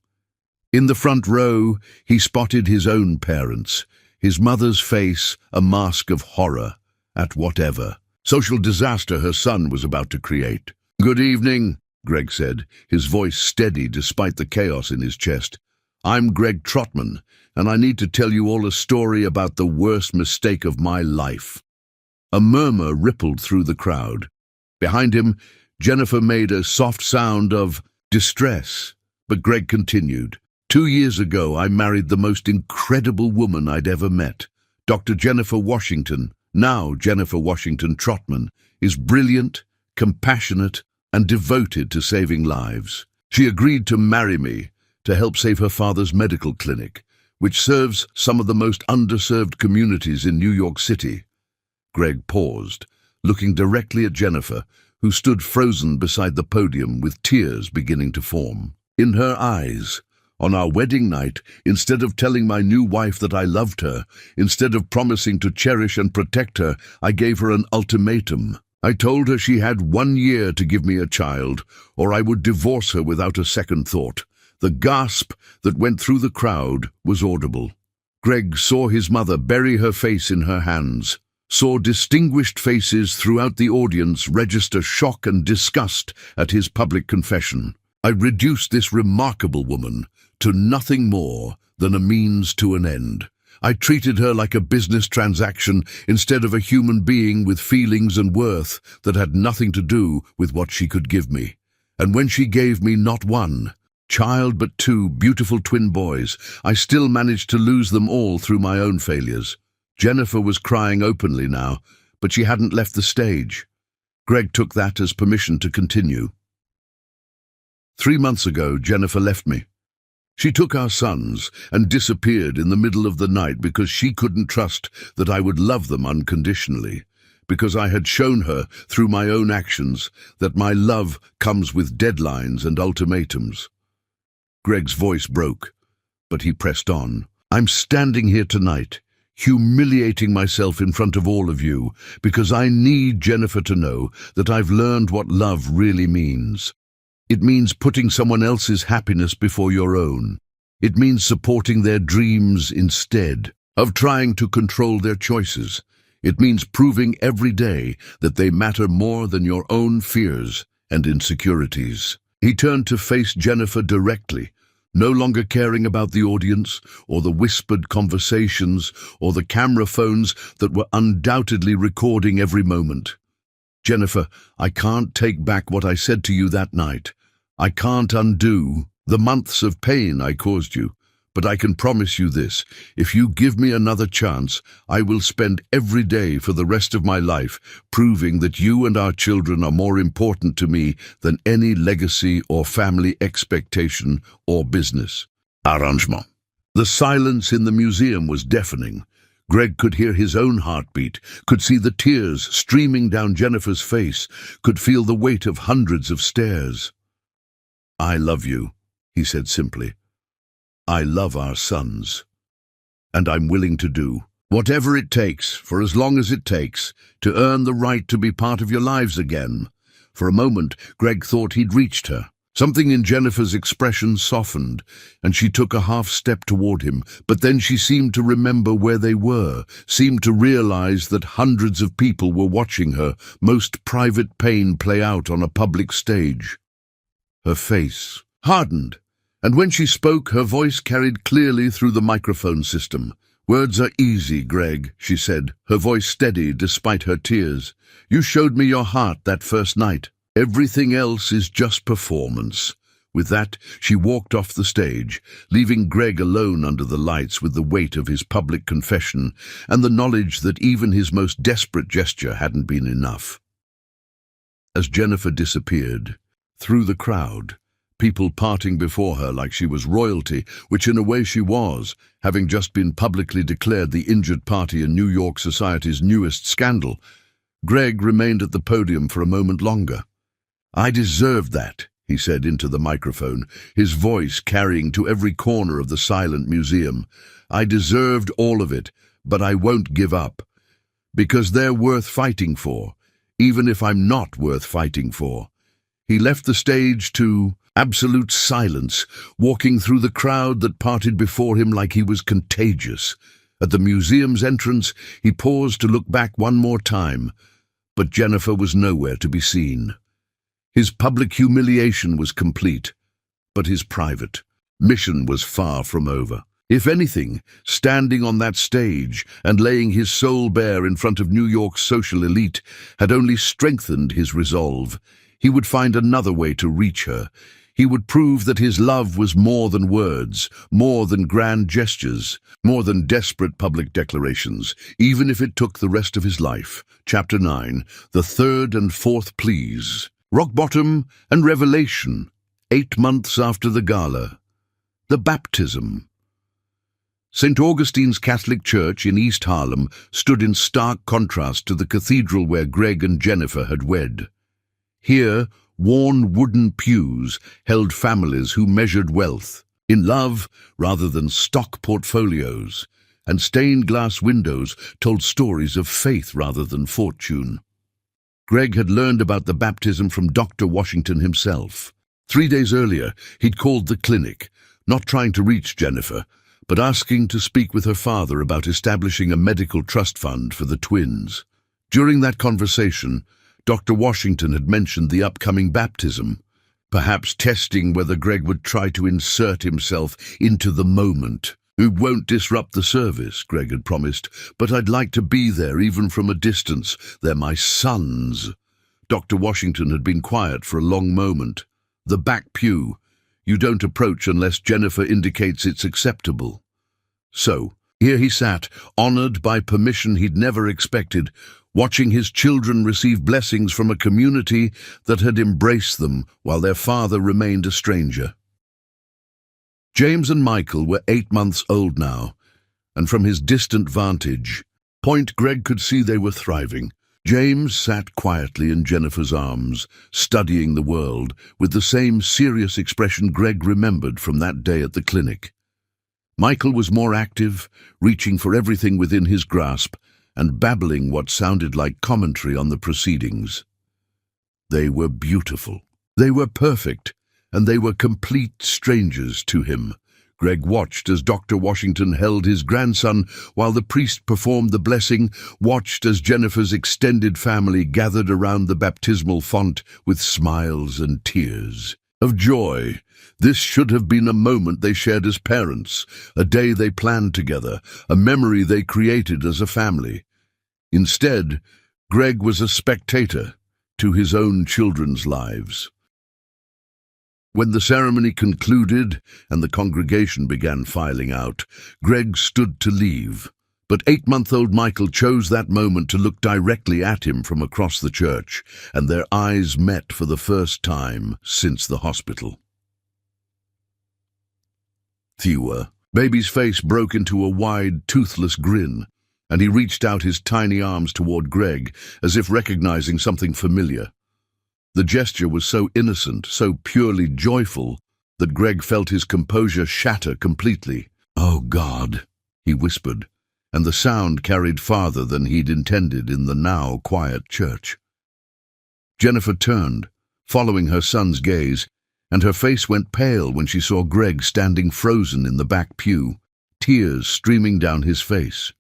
In the front row, he spotted his own parents, his mother's face a mask of horror at whatever social disaster her son was about to create. "Good evening," Greg said, his voice steady despite the chaos in his chest. "I'm Greg Trotman, and I need to tell you all a story about the worst mistake of my life." A murmur rippled through the crowd. Behind him, Jennifer made a soft sound of distress, but Greg continued. 2 years ago, I married the most incredible woman I'd ever met. Dr. Jennifer Washington, now Jennifer Washington Trotman, is brilliant, compassionate, and devoted to saving lives. She agreed to marry me to help save her father's medical clinic, which serves some of the most underserved communities in New York City. Greg paused, looking directly at Jennifer, who stood frozen beside the podium with tears beginning to form. In her eyes, on our wedding night, instead of telling my new wife that I loved her, instead of promising to cherish and protect her, I gave her an ultimatum. I told her she had 1 year to give me a child, or I would divorce her without a second thought. The gasp that went through the crowd was audible. Greg saw his mother bury her face in her hands, saw distinguished faces throughout the audience register shock and disgust at his public confession. I reduced this remarkable woman to nothing more than a means to an end. I treated her like a business transaction instead of a human being with feelings and worth that had nothing to do with what she could give me. And when she gave me not one child but 2 beautiful twin boys, I still managed to lose them all through my own failures. Jennifer was crying openly now, but she hadn't left the stage. Greg took that as permission to continue. 3 months ago, Jennifer left me. She took our sons and disappeared in the middle of the night because she couldn't trust that I would love them unconditionally, because I had shown her through my own actions that my love comes with deadlines and ultimatums. Greg's voice broke, but he pressed on. I'm standing here tonight, humiliating myself in front of all of you, because I need Jennifer to know that I've learned what love really means. It means putting someone else's happiness before your own. It means supporting their dreams instead of trying to control their choices. It means proving every day that they matter more than your own fears and insecurities. He turned to face Jennifer directly, no longer caring about the audience or the whispered conversations or the camera phones that were undoubtedly recording every moment. Jennifer, I can't take back what I said to you that night. I can't undo the months of pain I caused you, but I can promise you this. If you give me another chance, I will spend every day for the rest of my life proving that you and our children are more important to me than any legacy or family expectation or business arrangement. The silence in the museum was deafening. Greg could hear his own heartbeat, could see the tears streaming down Jennifer's face, could feel the weight of hundreds of stares. I love you, he said simply. I love our sons. And I'm willing to do whatever it takes, for as long as it takes, to earn the right to be part of your lives again. For a moment, Greg thought he'd reached her. Something in Jennifer's expression softened, and she took a half step toward him, but then she seemed to remember where they were, seemed to realize that hundreds of people were watching her most private pain play out on a public stage. Her face hardened, and when she spoke, her voice carried clearly through the microphone system. Words are easy, Greg, she said, her voice steady despite her tears. You showed me your heart that first night. Everything else is just performance. With that, she walked off the stage, leaving Greg alone under the lights with the weight of his public confession and the knowledge that even his most desperate gesture hadn't been enough. As Jennifer disappeared, through the crowd, people parting before her like she was royalty, which in a way she was, having just been publicly declared the injured party in New York society's newest scandal, Greg remained at the podium for a moment longer. I deserved that, he said into the microphone, his voice carrying to every corner of the silent museum. "I deserved all of it, but I won't give up. Because they're worth fighting for, even if I'm not worth fighting for." He left the stage to absolute silence, walking through the crowd that parted before him like he was contagious. At the museum's entrance, he paused to look back one more time, but Jennifer was nowhere to be seen. His public humiliation was complete, but his private mission was far from over. If anything, standing on that stage and laying his soul bare in front of New York's social elite had only strengthened his resolve. He would find another way to reach her. He would prove that his love was more than words, more than grand gestures, more than desperate public declarations, even if it took the rest of his life. Chapter 9, The Third and Fourth Pleas. Rock Bottom and Revelation, 8 months after the gala. The baptism. St. Augustine's Catholic Church in East Harlem stood in stark contrast to the cathedral where Greg and Jennifer had wed. Here, worn wooden pews held families who measured wealth in love rather than stock portfolios, and stained glass windows told stories of faith rather than fortune. Greg had learned about the baptism from Dr. Washington himself. 3 days earlier, he'd called the clinic, not trying to reach Jennifer, but asking to speak with her father about establishing a medical trust fund for the twins. During that conversation, Dr. Washington had mentioned the upcoming baptism, perhaps testing whether Greg would try to insert himself into the moment. "We won't disrupt the service," Greg had promised, "but I'd like to be there even from a distance. They're my sons." Dr. Washington had been quiet for a long moment. "The back pew. You don't approach unless Jennifer indicates it's acceptable." So, here he sat, honored by permission he'd never expected, watching his children receive blessings from a community that had embraced them while their father remained a stranger. James and Michael were 8 months old now, and from his distant vantage point, Greg could see they were thriving. James sat quietly in Jennifer's arms, studying the world, with the same serious expression Greg remembered from that day at the clinic. Michael was more active, reaching for everything within his grasp, and babbling what sounded like commentary on the proceedings. They were beautiful. They were perfect, and they were complete strangers to him. Greg watched as Dr. Washington held his grandson while the priest performed the blessing, watched as Jennifer's extended family gathered around the baptismal font with smiles and tears of joy. This should have been a moment they shared as parents, a day they planned together, a memory they created as a family. Instead, Greg was a spectator to his own children's lives. When the ceremony concluded and the congregation began filing out, Greg stood to leave, but 8-month-old Michael chose that moment to look directly at him from across the church, and their eyes met for the first time since the hospital. Thewa. Baby's face broke into a wide, toothless grin, and he reached out his tiny arms toward Greg, as if recognizing something familiar. The gesture was so innocent, so purely joyful, that Greg felt his composure shatter completely. "Oh, God," he whispered, and the sound carried farther than he'd intended in the now quiet church. Jennifer turned, following her son's gaze, and her face went pale when she saw Greg standing frozen in the back pew, tears streaming down his face.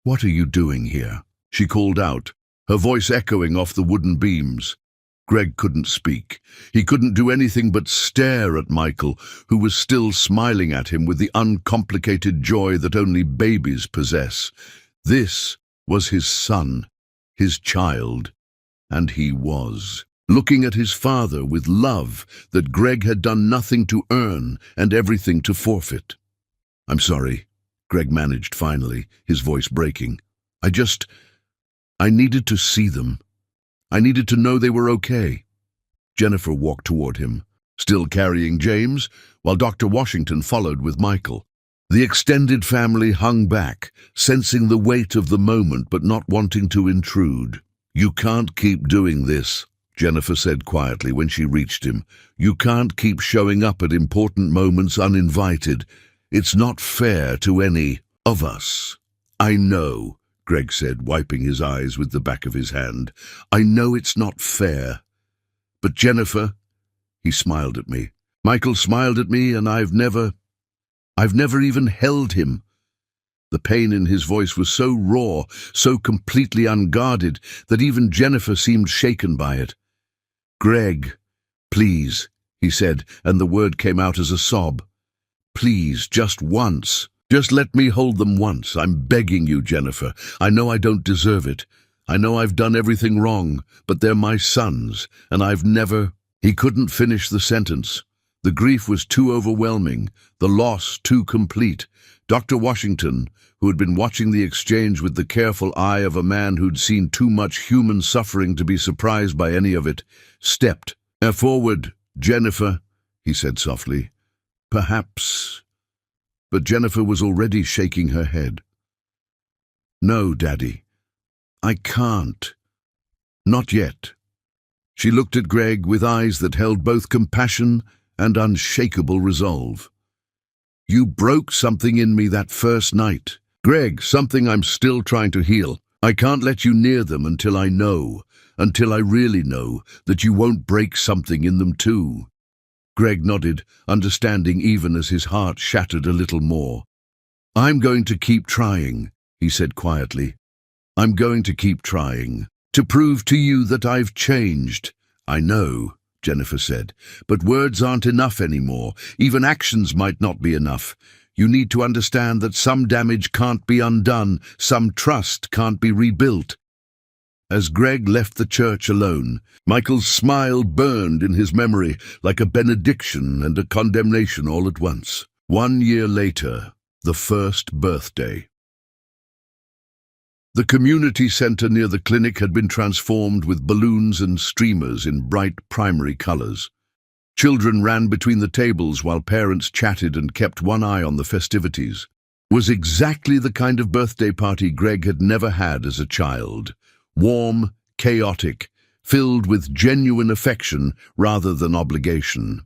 "What are you doing here?" she called out, her voice echoing off the wooden beams. Greg couldn't speak. He couldn't do anything but stare at Michael, who was still smiling at him with the uncomplicated joy that only babies possess. This was his son, his child, and he was looking at his father with love that Greg had done nothing to earn and everything to forfeit. "I'm sorry," Greg managed finally, his voice breaking. I needed to see them. I needed to know they were okay." Jennifer walked toward him, still carrying James, while Dr. Washington followed with Michael. The extended family hung back, sensing the weight of the moment but not wanting to intrude. "You can't keep doing this," Jennifer said quietly when she reached him. "You can't keep showing up at important moments uninvited. It's not fair to any of us." "I know," Greg said, wiping his eyes with the back of his hand. "I know it's not fair. But Jennifer," he smiled at me. "Michael smiled at me, and I've never even held him." The pain in his voice was so raw, so completely unguarded, that even Jennifer seemed shaken by it. "Greg, please," he said, and the word came out as a sob. "Please, just once. Just let me hold them once. I'm begging you, Jennifer. I know I don't deserve it. I know I've done everything wrong, but they're my sons, and I've never—" He couldn't finish the sentence. The grief was too overwhelming, the loss too complete. Dr. Washington, who had been watching the exchange with the careful eye of a man who'd seen too much human suffering to be surprised by any of it, stepped forward. "Jennifer," he said softly, "perhaps—" But Jennifer was already shaking her head. "No, Daddy, I can't. Not yet." She looked at Greg with eyes that held both compassion and unshakable resolve. "You broke something in me that first night. Greg, something I'm still trying to heal. I can't let you near them until I really know, that you won't break something in them too." Greg nodded, understanding even as his heart shattered a little more. "I'm going to keep trying," he said quietly. "I'm going to keep trying, to prove to you that I've changed." "I know," Jennifer said, "but words aren't enough anymore. Even actions might not be enough. You need to understand that some damage can't be undone, some trust can't be rebuilt." As Greg left the church alone, Michael's smile burned in his memory like a benediction and a condemnation all at once. 1 year later, the first birthday. The community center near the clinic had been transformed with balloons and streamers in bright primary colors. Children ran between the tables while parents chatted and kept one eye on the festivities. It was exactly the kind of birthday party Greg had never had as a child. Warm, chaotic, filled with genuine affection rather than obligation.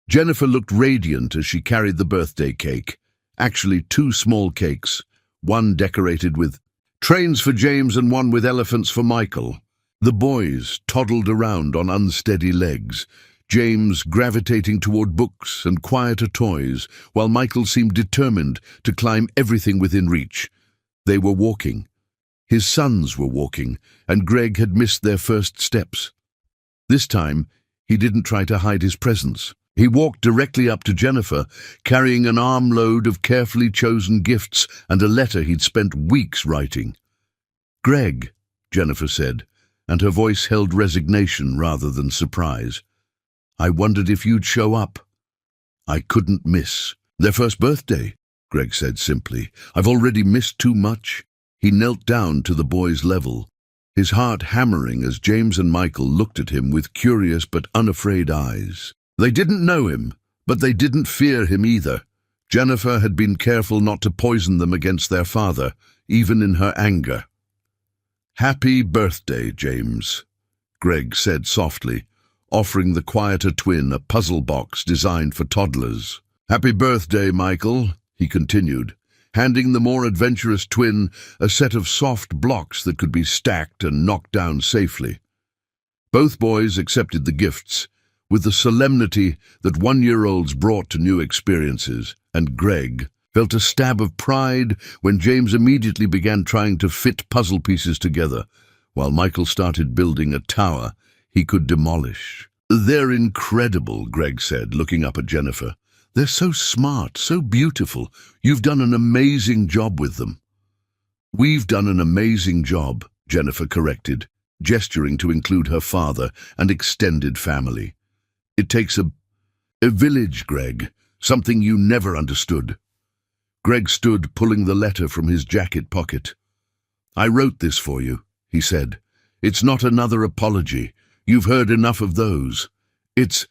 Jennifer looked radiant as she carried the birthday cake, actually 2 small cakes, one decorated with trains for James and one with elephants for Michael. The boys toddled around on unsteady legs, James gravitating toward books and quieter toys, while Michael seemed determined to climb everything within reach. They were walking. His sons were walking, and Greg had missed their first steps. This time, he didn't try to hide his presence. He walked directly up to Jennifer, carrying an armload of carefully chosen gifts and a letter he'd spent weeks writing. "Greg," Jennifer said, and her voice held resignation rather than surprise. "I wondered if you'd show up." "I couldn't miss their first birthday," Greg said simply. "I've already missed too much." He knelt down to the boy's level, his heart hammering as James and Michael looked at him with curious but unafraid eyes. They didn't know him, but they didn't fear him either. Jennifer had been careful not to poison them against their father, even in her anger. "Happy birthday, James," Greg said softly, offering the quieter twin a puzzle box designed for toddlers. "Happy birthday, Michael," he continued, handing the more adventurous twin a set of soft blocks that could be stacked and knocked down safely. Both boys accepted the gifts, with the solemnity that 1-year-olds brought to new experiences, and Greg felt a stab of pride when James immediately began trying to fit puzzle pieces together, while Michael started building a tower he could demolish. "They're incredible," Greg said, looking up at Jennifer. "They're so smart, so beautiful. You've done an amazing job with them." "We've done an amazing job," Jennifer corrected, gesturing to include her father and extended family. "It takes a village, Greg, something you never understood." Greg stood, pulling the letter from his jacket pocket. "I wrote this for you," he said. "It's not another apology. You've heard enough of those. It's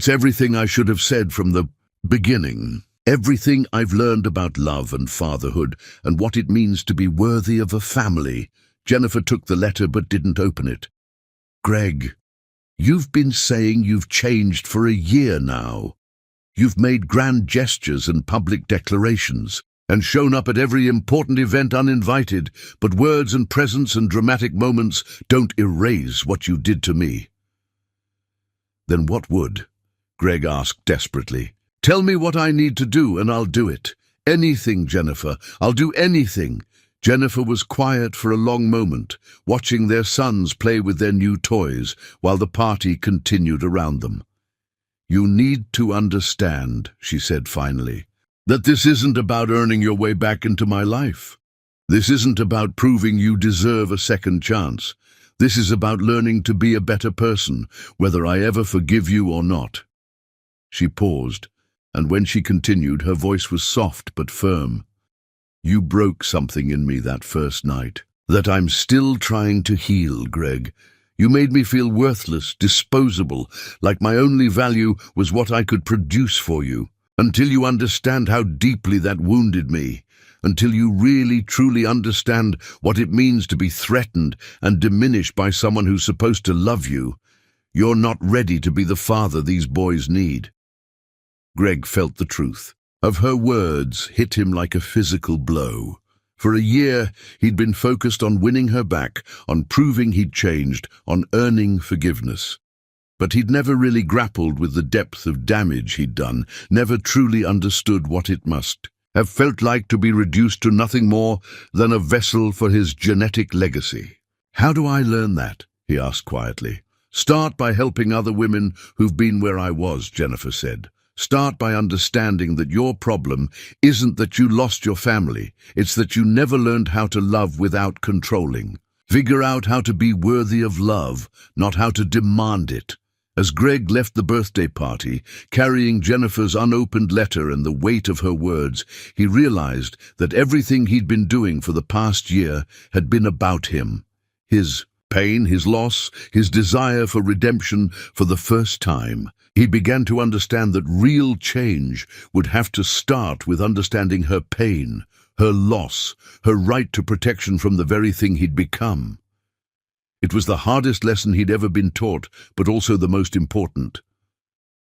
everything I should have said from the beginning. Everything I've learned about love and fatherhood and what it means to be worthy of a family." Jennifer took the letter but didn't open it. Greg, you've been saying you've changed for a year now. You've made grand gestures and public declarations, and shown up at every important event uninvited, but words and presence and dramatic moments don't erase what you did to me. Then what would? Greg asked desperately. Tell me what I need to do and I'll do it. Anything, Jennifer. I'll do anything. Jennifer was quiet for a long moment, watching their sons play with their new toys while the party continued around them. You need to understand, she said finally, that this isn't about earning your way back into my life. This isn't about proving you deserve a second chance. This is about learning to be a better person, whether I ever forgive you or not. She paused, and when she continued, her voice was soft but firm. You broke something in me that first night, that I'm still trying to heal, Greg. You made me feel worthless, disposable, like my only value was what I could produce for you. Until you understand how deeply that wounded me, until you really truly understand what it means to be threatened and diminished by someone who's supposed to love you, you're not ready to be the father these boys need. Greg felt the truth. Of her words hit him like a physical blow. For a year, he'd been focused on winning her back, on proving he'd changed, on earning forgiveness. But he'd never really grappled with the depth of damage he'd done, never truly understood what it must have felt like to be reduced to nothing more than a vessel for his genetic legacy. How do I learn that? He asked quietly. Start by helping other women who've been where I was, Jennifer said. Start by understanding that your problem isn't that you lost your family, it's that you never learned how to love without controlling. Figure out how to be worthy of love, not how to demand it. As Greg left the birthday party, carrying Jennifer's unopened letter and the weight of her words, he realized that everything he'd been doing for the past year had been about him. His pain, his loss, his desire for redemption. For the first time, he began to understand that real change would have to start with understanding her pain, her loss, her right to protection from the very thing he'd become. It was the hardest lesson he'd ever been taught, but also the most important.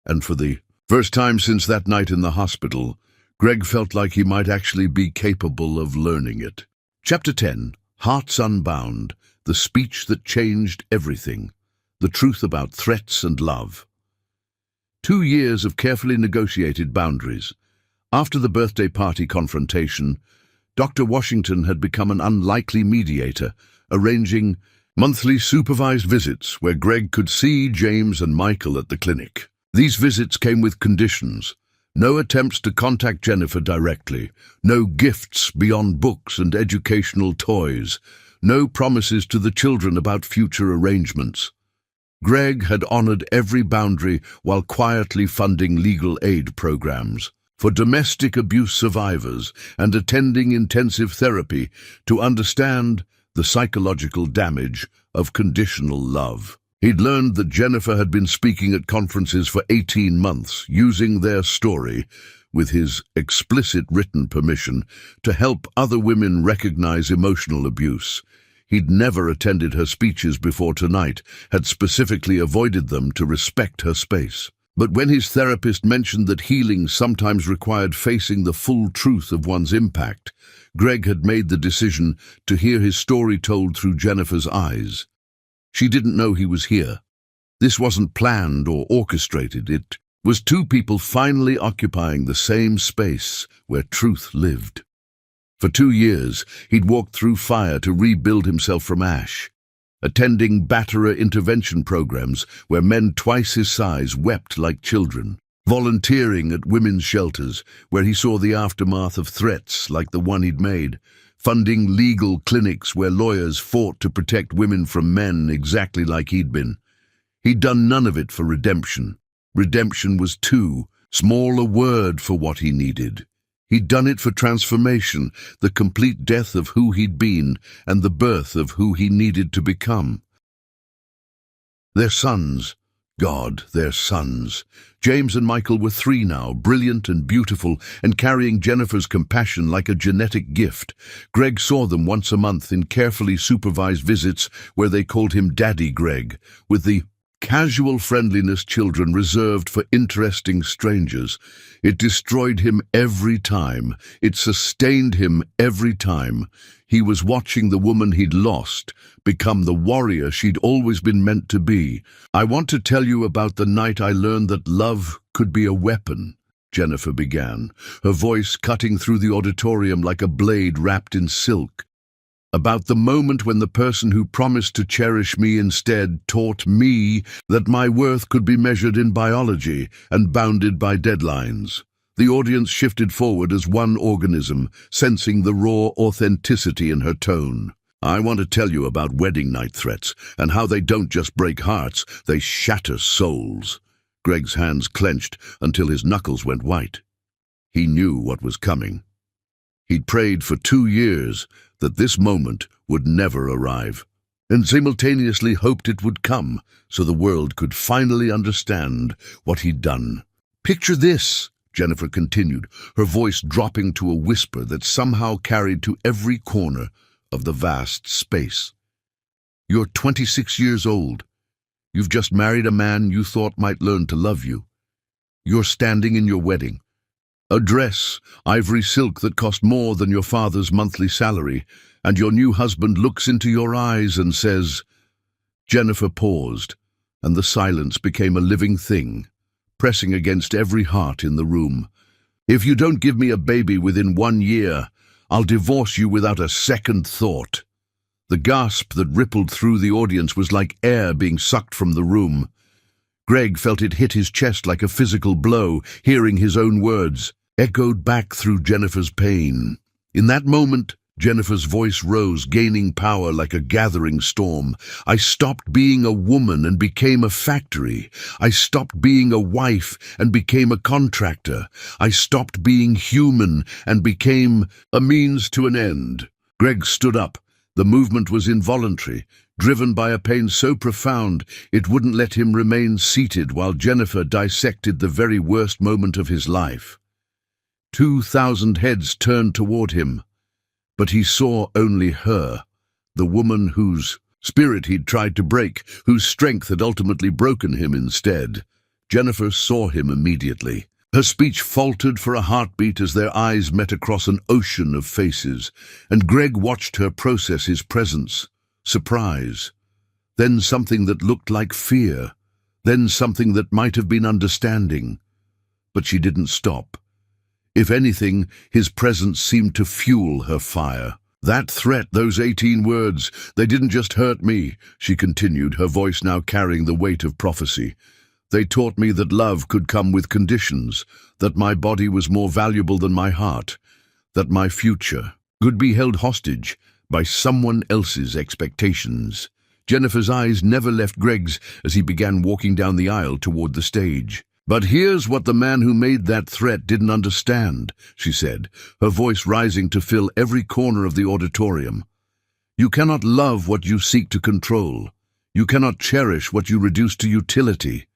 And for the first time since that night in the hospital, Greg felt like he might actually be capable of learning it. Chapter 10, Hearts Unbound, the speech that changed everything, the truth about threats and love. 2 years of carefully negotiated boundaries. After the birthday party confrontation, Dr. Washington had become an unlikely mediator, arranging monthly supervised visits where Greg could see James and Michael at the clinic. These visits came with conditions. No attempts to contact Jennifer directly, no gifts beyond books and educational toys, no promises to the children about future arrangements. Greg had honored every boundary while quietly funding legal aid programs for domestic abuse survivors and attending intensive therapy to understand the psychological damage of conditional love. He'd learned that Jennifer had been speaking at conferences for 18 months, using their story, with his explicit written permission, to help other women recognize emotional abuse. He'd never attended her speeches before tonight, had specifically avoided them to respect her space. But when his therapist mentioned that healing sometimes required facing the full truth of one's impact, Greg had made the decision to hear his story told through Jennifer's eyes. She didn't know he was here. This wasn't planned or orchestrated. It was two people finally occupying the same space where truth lived. For 2 years, he'd walked through fire to rebuild himself from ash, attending batterer intervention programs where men twice his size wept like children, volunteering at women's shelters where he saw the aftermath of threats like the one he'd made, funding legal clinics where lawyers fought to protect women from men exactly like he'd been. He'd done none of it for redemption. Redemption was too small a word for what he needed. He'd done it for transformation, the complete death of who he'd been and the birth of who he needed to become. Their sons, God, their sons. James and Michael were 3 now, brilliant and beautiful, and carrying Jennifer's compassion like a genetic gift. Greg saw them once a month in carefully supervised visits where they called him Daddy Greg, with the casual friendliness children reserved for interesting strangers. It destroyed him every time. It sustained him every time. He was watching the woman he'd lost become the warrior she'd always been meant to be. "I want to tell you about the night I learned that love could be a weapon," Jennifer began, her voice cutting through the auditorium like a blade wrapped in silk. "About the moment when the person who promised to cherish me instead taught me that my worth could be measured in biology and bounded by deadlines." The audience shifted forward as one organism, sensing the raw authenticity in her tone. "I want to tell you about wedding night threats and how they don't just break hearts, they shatter souls." Greg's hands clenched until his knuckles went white. He knew what was coming. He'd prayed for 2 years that this moment would never arrive, and simultaneously hoped it would come so the world could finally understand what he'd done. "Picture this," Jennifer continued, her voice dropping to a whisper that somehow carried to every corner of the vast space. "You're 26 years old. You've just married a man you thought might learn to love you. You're standing in your wedding. A dress, ivory silk that cost more than your father's monthly salary, and your new husband looks into your eyes and says—" Jennifer paused, and the silence became a living thing, pressing against every heart in the room. "If you don't give me a baby within 1 year, I'll divorce you without a second thought." The gasp that rippled through the audience was like air being sucked from the room. Greg felt it hit his chest like a physical blow, hearing his own words echoed back through Jennifer's pain. In that moment, Jennifer's voice rose, gaining power like a gathering storm. "I stopped being a woman and became a factory. I stopped being a wife and became a contractor. I stopped being human and became a means to an end." Greg stood up. The movement was involuntary, driven by a pain so profound it wouldn't let him remain seated while Jennifer dissected the very worst moment of his life. 2,000 heads turned toward him, but he saw only her, the woman whose spirit he'd tried to break, whose strength had ultimately broken him instead. Jennifer saw him immediately. Her speech faltered for a heartbeat as their eyes met across an ocean of faces, and Greg watched her process his presence. Surprise, then something that looked like fear, then something that might have been understanding. But she didn't stop. If anything, his presence seemed to fuel her fire. "That threat, those 18 words, they didn't just hurt me," she continued, her voice now carrying the weight of prophecy. "They taught me that love could come with conditions, that my body was more valuable than my heart, that my future could be held hostage by someone else's expectations." Jennifer's eyes never left Greg's as he began walking down the aisle toward the stage. "But here's what the man who made that threat didn't understand," she said, her voice rising to fill every corner of the auditorium. "You cannot love what you seek to control. You cannot cherish what you reduce to utility.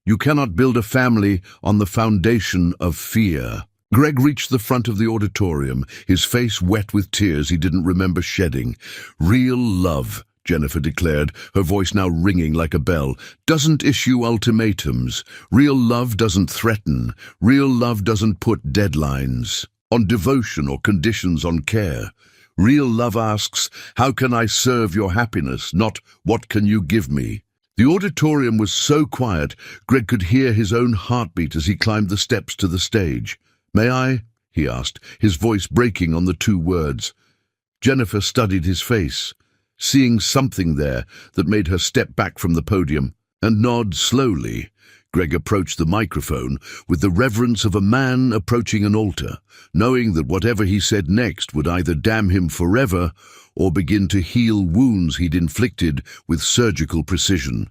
You cannot build a family on the foundation of fear." Greg reached the front of the auditorium, his face wet with tears he didn't remember shedding. "Real love," Jennifer declared, her voice now ringing like a bell, "doesn't issue ultimatums. Real love doesn't threaten. Real love doesn't put deadlines on devotion or conditions on care. Real love asks, how can I serve your happiness, not what can you give me?" The auditorium was so quiet, Greg could hear his own heartbeat as he climbed the steps to the stage. "May I?" he asked, his voice breaking on the 2 words. Jennifer studied his face, seeing something there that made her step back from the podium and nod slowly. Greg approached the microphone with the reverence of a man approaching an altar, knowing that whatever he said next would either damn him forever or begin to heal wounds he'd inflicted with surgical precision.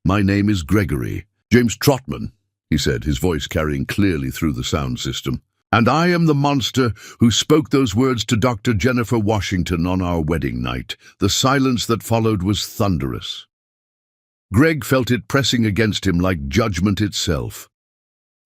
"My name is Gregory James Trotman," he said, his voice carrying clearly through the sound system. "And I am the monster who spoke those words to Dr. Jennifer Washington on our wedding night. The silence that followed was thunderous. Greg felt it pressing against him like judgment itself.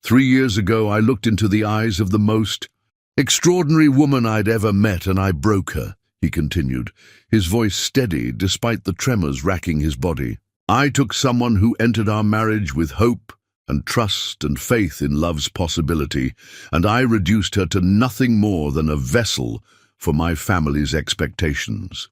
3 years ago, I looked into the eyes of the most extraordinary woman I'd ever met, and I broke her, he continued, his voice steady despite the tremors racking his body. I took someone who entered our marriage with hope and trust and faith in love's possibility, and I reduced her to nothing more than a vessel for my family's expectations.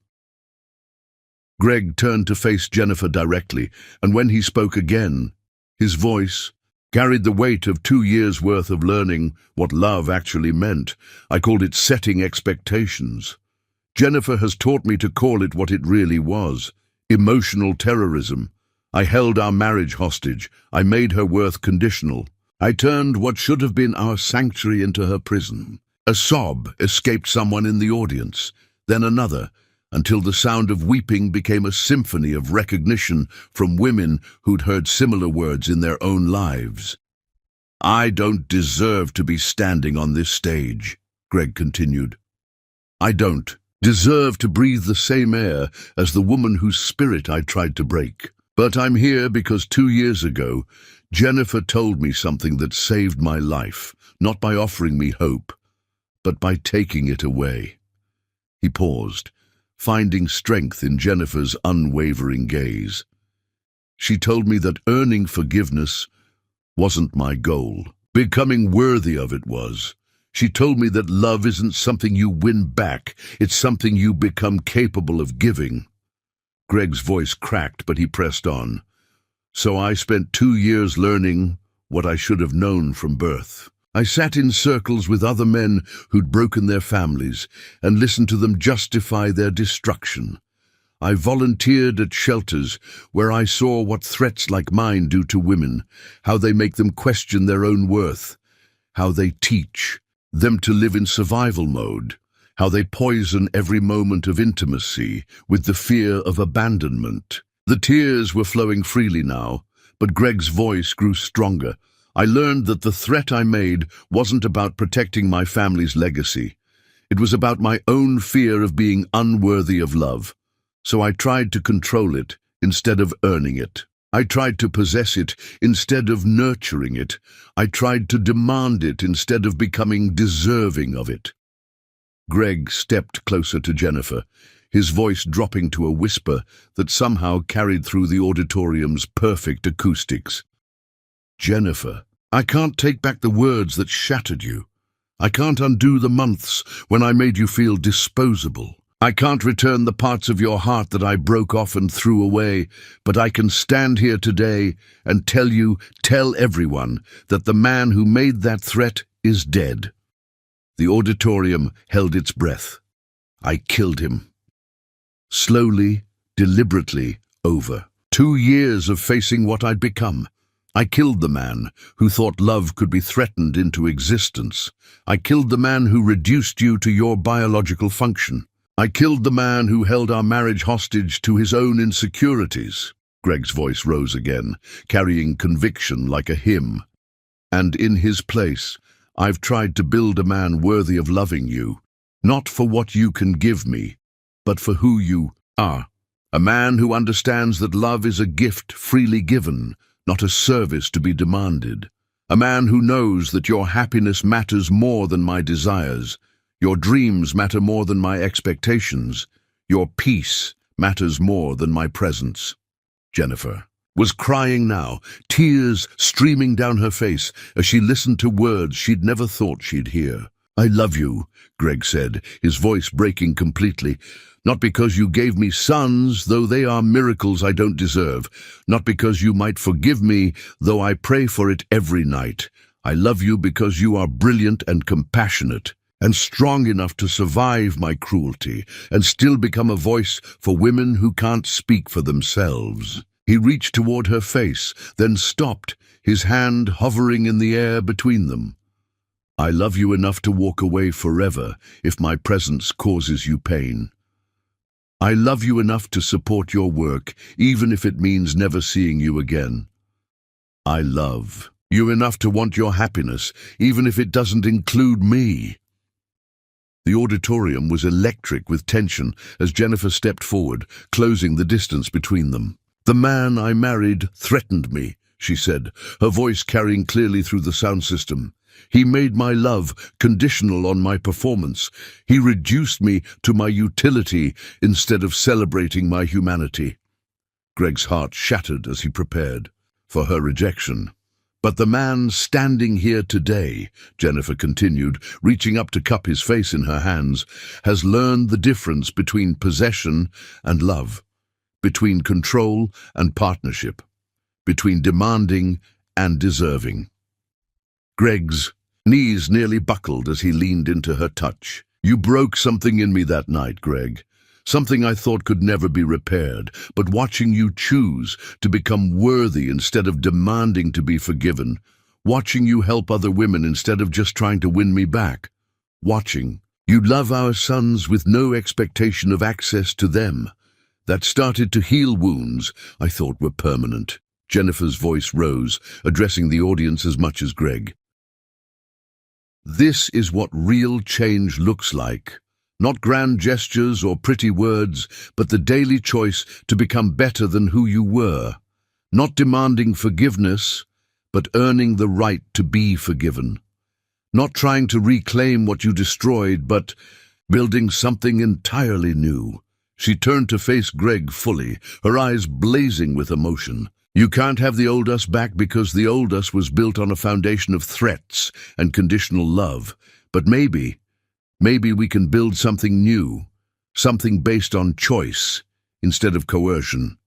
Greg turned to face Jennifer directly, and when he spoke again, his voice carried the weight of 2 years' worth of learning what love actually meant. I called it setting expectations. Jennifer has taught me to call it what it really was: emotional terrorism. I held our marriage hostage. I made her worth conditional. I turned what should have been our sanctuary into her prison. A sob escaped someone in the audience, then another, until the sound of weeping became a symphony of recognition from women who'd heard similar words in their own lives. I don't deserve to be standing on this stage, Greg continued. I don't deserve to breathe the same air as the woman whose spirit I tried to break. But I'm here because 2 years ago, Jennifer told me something that saved my life, not by offering me hope, but by taking it away. He paused, finding strength in Jennifer's unwavering gaze. She told me that earning forgiveness wasn't my goal. Becoming worthy of it was. She told me that love isn't something you win back, it's something you become capable of giving. Greg's voice cracked, but he pressed on. So I spent 2 years learning what I should have known from birth. I sat in circles with other men who'd broken their families and listened to them justify their destruction. I volunteered at shelters where I saw what threats like mine do to women, how they make them question their own worth, how they teach them to live in survival mode, how they poison every moment of intimacy with the fear of abandonment. The tears were flowing freely now, but Greg's voice grew stronger. I learned that the threat I made wasn't about protecting my family's legacy. It was about my own fear of being unworthy of love. So I tried to control it instead of earning it. I tried to possess it instead of nurturing it. I tried to demand it instead of becoming deserving of it. Greg stepped closer to Jennifer, his voice dropping to a whisper that somehow carried through the auditorium's perfect acoustics. Jennifer, I can't take back the words that shattered you. I can't undo the months when I made you feel disposable. I can't return the parts of your heart that I broke off and threw away, but I can stand here today and tell everyone that the man who made that threat is dead. The auditorium held its breath. I killed him. Slowly, deliberately, over. 2 years of facing what I'd become. I killed the man who thought love could be threatened into existence. I killed the man who reduced you to your biological function. I killed the man who held our marriage hostage to his own insecurities. Greg's voice rose again, carrying conviction like a hymn. And in his place, I've tried to build a man worthy of loving you, not for what you can give me, but for who you are. A man who understands that love is a gift freely given, not a service to be demanded. A man who knows that your happiness matters more than my desires, your dreams matter more than my expectations, your peace matters more than my presence. Jennifer was crying now, tears streaming down her face as she listened to words she'd never thought she'd hear. I love you, Greg said, his voice breaking completely. Not because you gave me sons, though they are miracles I don't deserve. Not because you might forgive me, though I pray for it every night. I love you because you are brilliant and compassionate, and strong enough to survive my cruelty, and still become a voice for women who can't speak for themselves. He reached toward her face, then stopped, his hand hovering in the air between them. I love you enough to walk away forever if my presence causes you pain. I love you enough to support your work, even if it means never seeing you again. I love you enough to want your happiness, even if it doesn't include me. The auditorium was electric with tension as Jennifer stepped forward, closing the distance between them. "The man I married threatened me," she said, her voice carrying clearly through the sound system. "He made my love conditional on my performance. He reduced me to my utility instead of celebrating my humanity." Greg's heart shattered as he prepared for her rejection. "But the man standing here today," Jennifer continued, reaching up to cup his face in her hands, "has learned the difference between possession and love, between control and partnership, between demanding and deserving." Greg's knees nearly buckled as he leaned into her touch. "You broke something in me that night, Greg. Something I thought could never be repaired, but watching you choose to become worthy instead of demanding to be forgiven, watching you help other women instead of just trying to win me back, watching you love our sons with no expectation of access to them, that started to heal wounds I thought were permanent." Jennifer's voice rose, addressing the audience as much as Greg. "This is what real change looks like. Not grand gestures or pretty words, but the daily choice to become better than who you were. Not demanding forgiveness, but earning the right to be forgiven. Not trying to reclaim what you destroyed, but building something entirely new." She turned to face Greg fully, her eyes blazing with emotion. "You can't have the old us back because the old us was built on a foundation of threats and conditional love. But maybe we can build something new, something based on choice instead of coercion,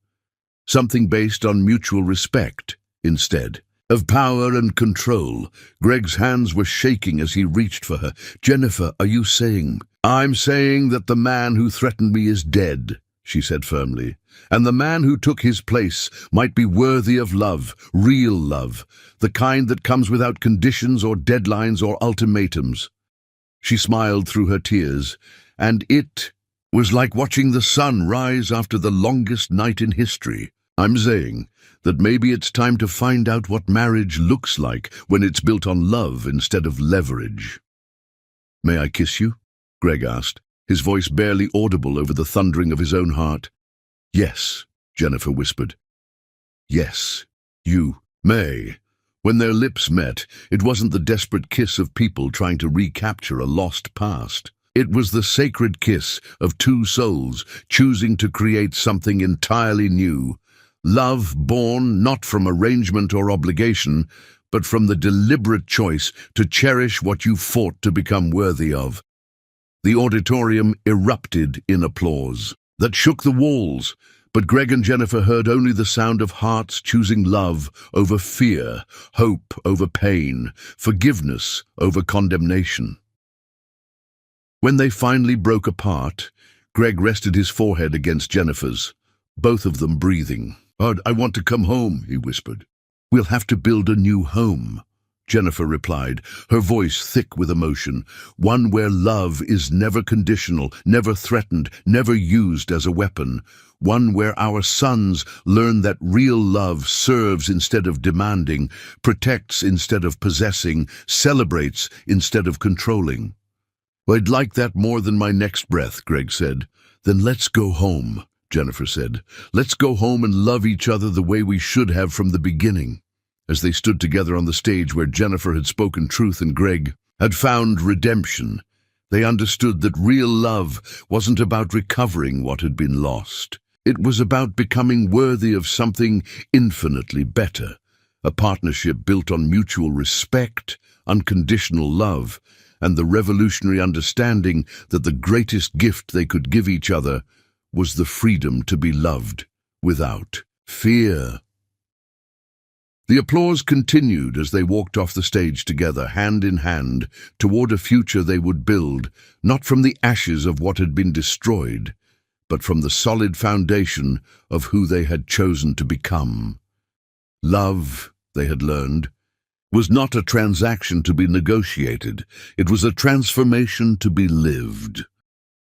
something based on mutual respect instead of power and control." Greg's hands were shaking as he reached for her. "Jennifer, are you saying—" "I'm saying that the man who threatened me is dead," she said firmly, "and the man who took his place might be worthy of love, real love, the kind that comes without conditions or deadlines or ultimatums." She smiled through her tears, and it was like watching the sun rise after the longest night in history. "I'm saying that maybe it's time to find out what marriage looks like when it's built on love instead of leverage." "May I kiss you?" Greg asked, his voice barely audible over the thundering of his own heart. "Yes," Jennifer whispered. "Yes, you may." When their lips met, it wasn't the desperate kiss of people trying to recapture a lost past. It was the sacred kiss of two souls choosing to create something entirely new. Love born not from arrangement or obligation, but from the deliberate choice to cherish what you fought to become worthy of. The auditorium erupted in applause that shook the walls, but Greg and Jennifer heard only the sound of hearts choosing love over fear, hope over pain, forgiveness over condemnation. When they finally broke apart, Greg rested his forehead against Jennifer's, both of them breathing. "I want to come home," he whispered. "We'll have to build a new home," Jennifer replied, her voice thick with emotion. "One where love is never conditional, never threatened, never used as a weapon. One where our sons learn that real love serves instead of demanding, protects instead of possessing, celebrates instead of controlling." "I'd like that more than my next breath," Greg said. "Then let's go home," Jennifer said. "Let's go home and love each other the way we should have from the beginning." As they stood together on the stage where Jennifer had spoken truth and Greg had found redemption, they understood that real love wasn't about recovering what had been lost. It was about becoming worthy of something infinitely better, a partnership built on mutual respect, unconditional love, and the revolutionary understanding that the greatest gift they could give each other was the freedom to be loved without fear. The applause continued as they walked off the stage together, hand in hand, toward a future they would build, not from the ashes of what had been destroyed, but from the solid foundation of who they had chosen to become. Love, they had learned, was not a transaction to be negotiated. It was a transformation to be lived.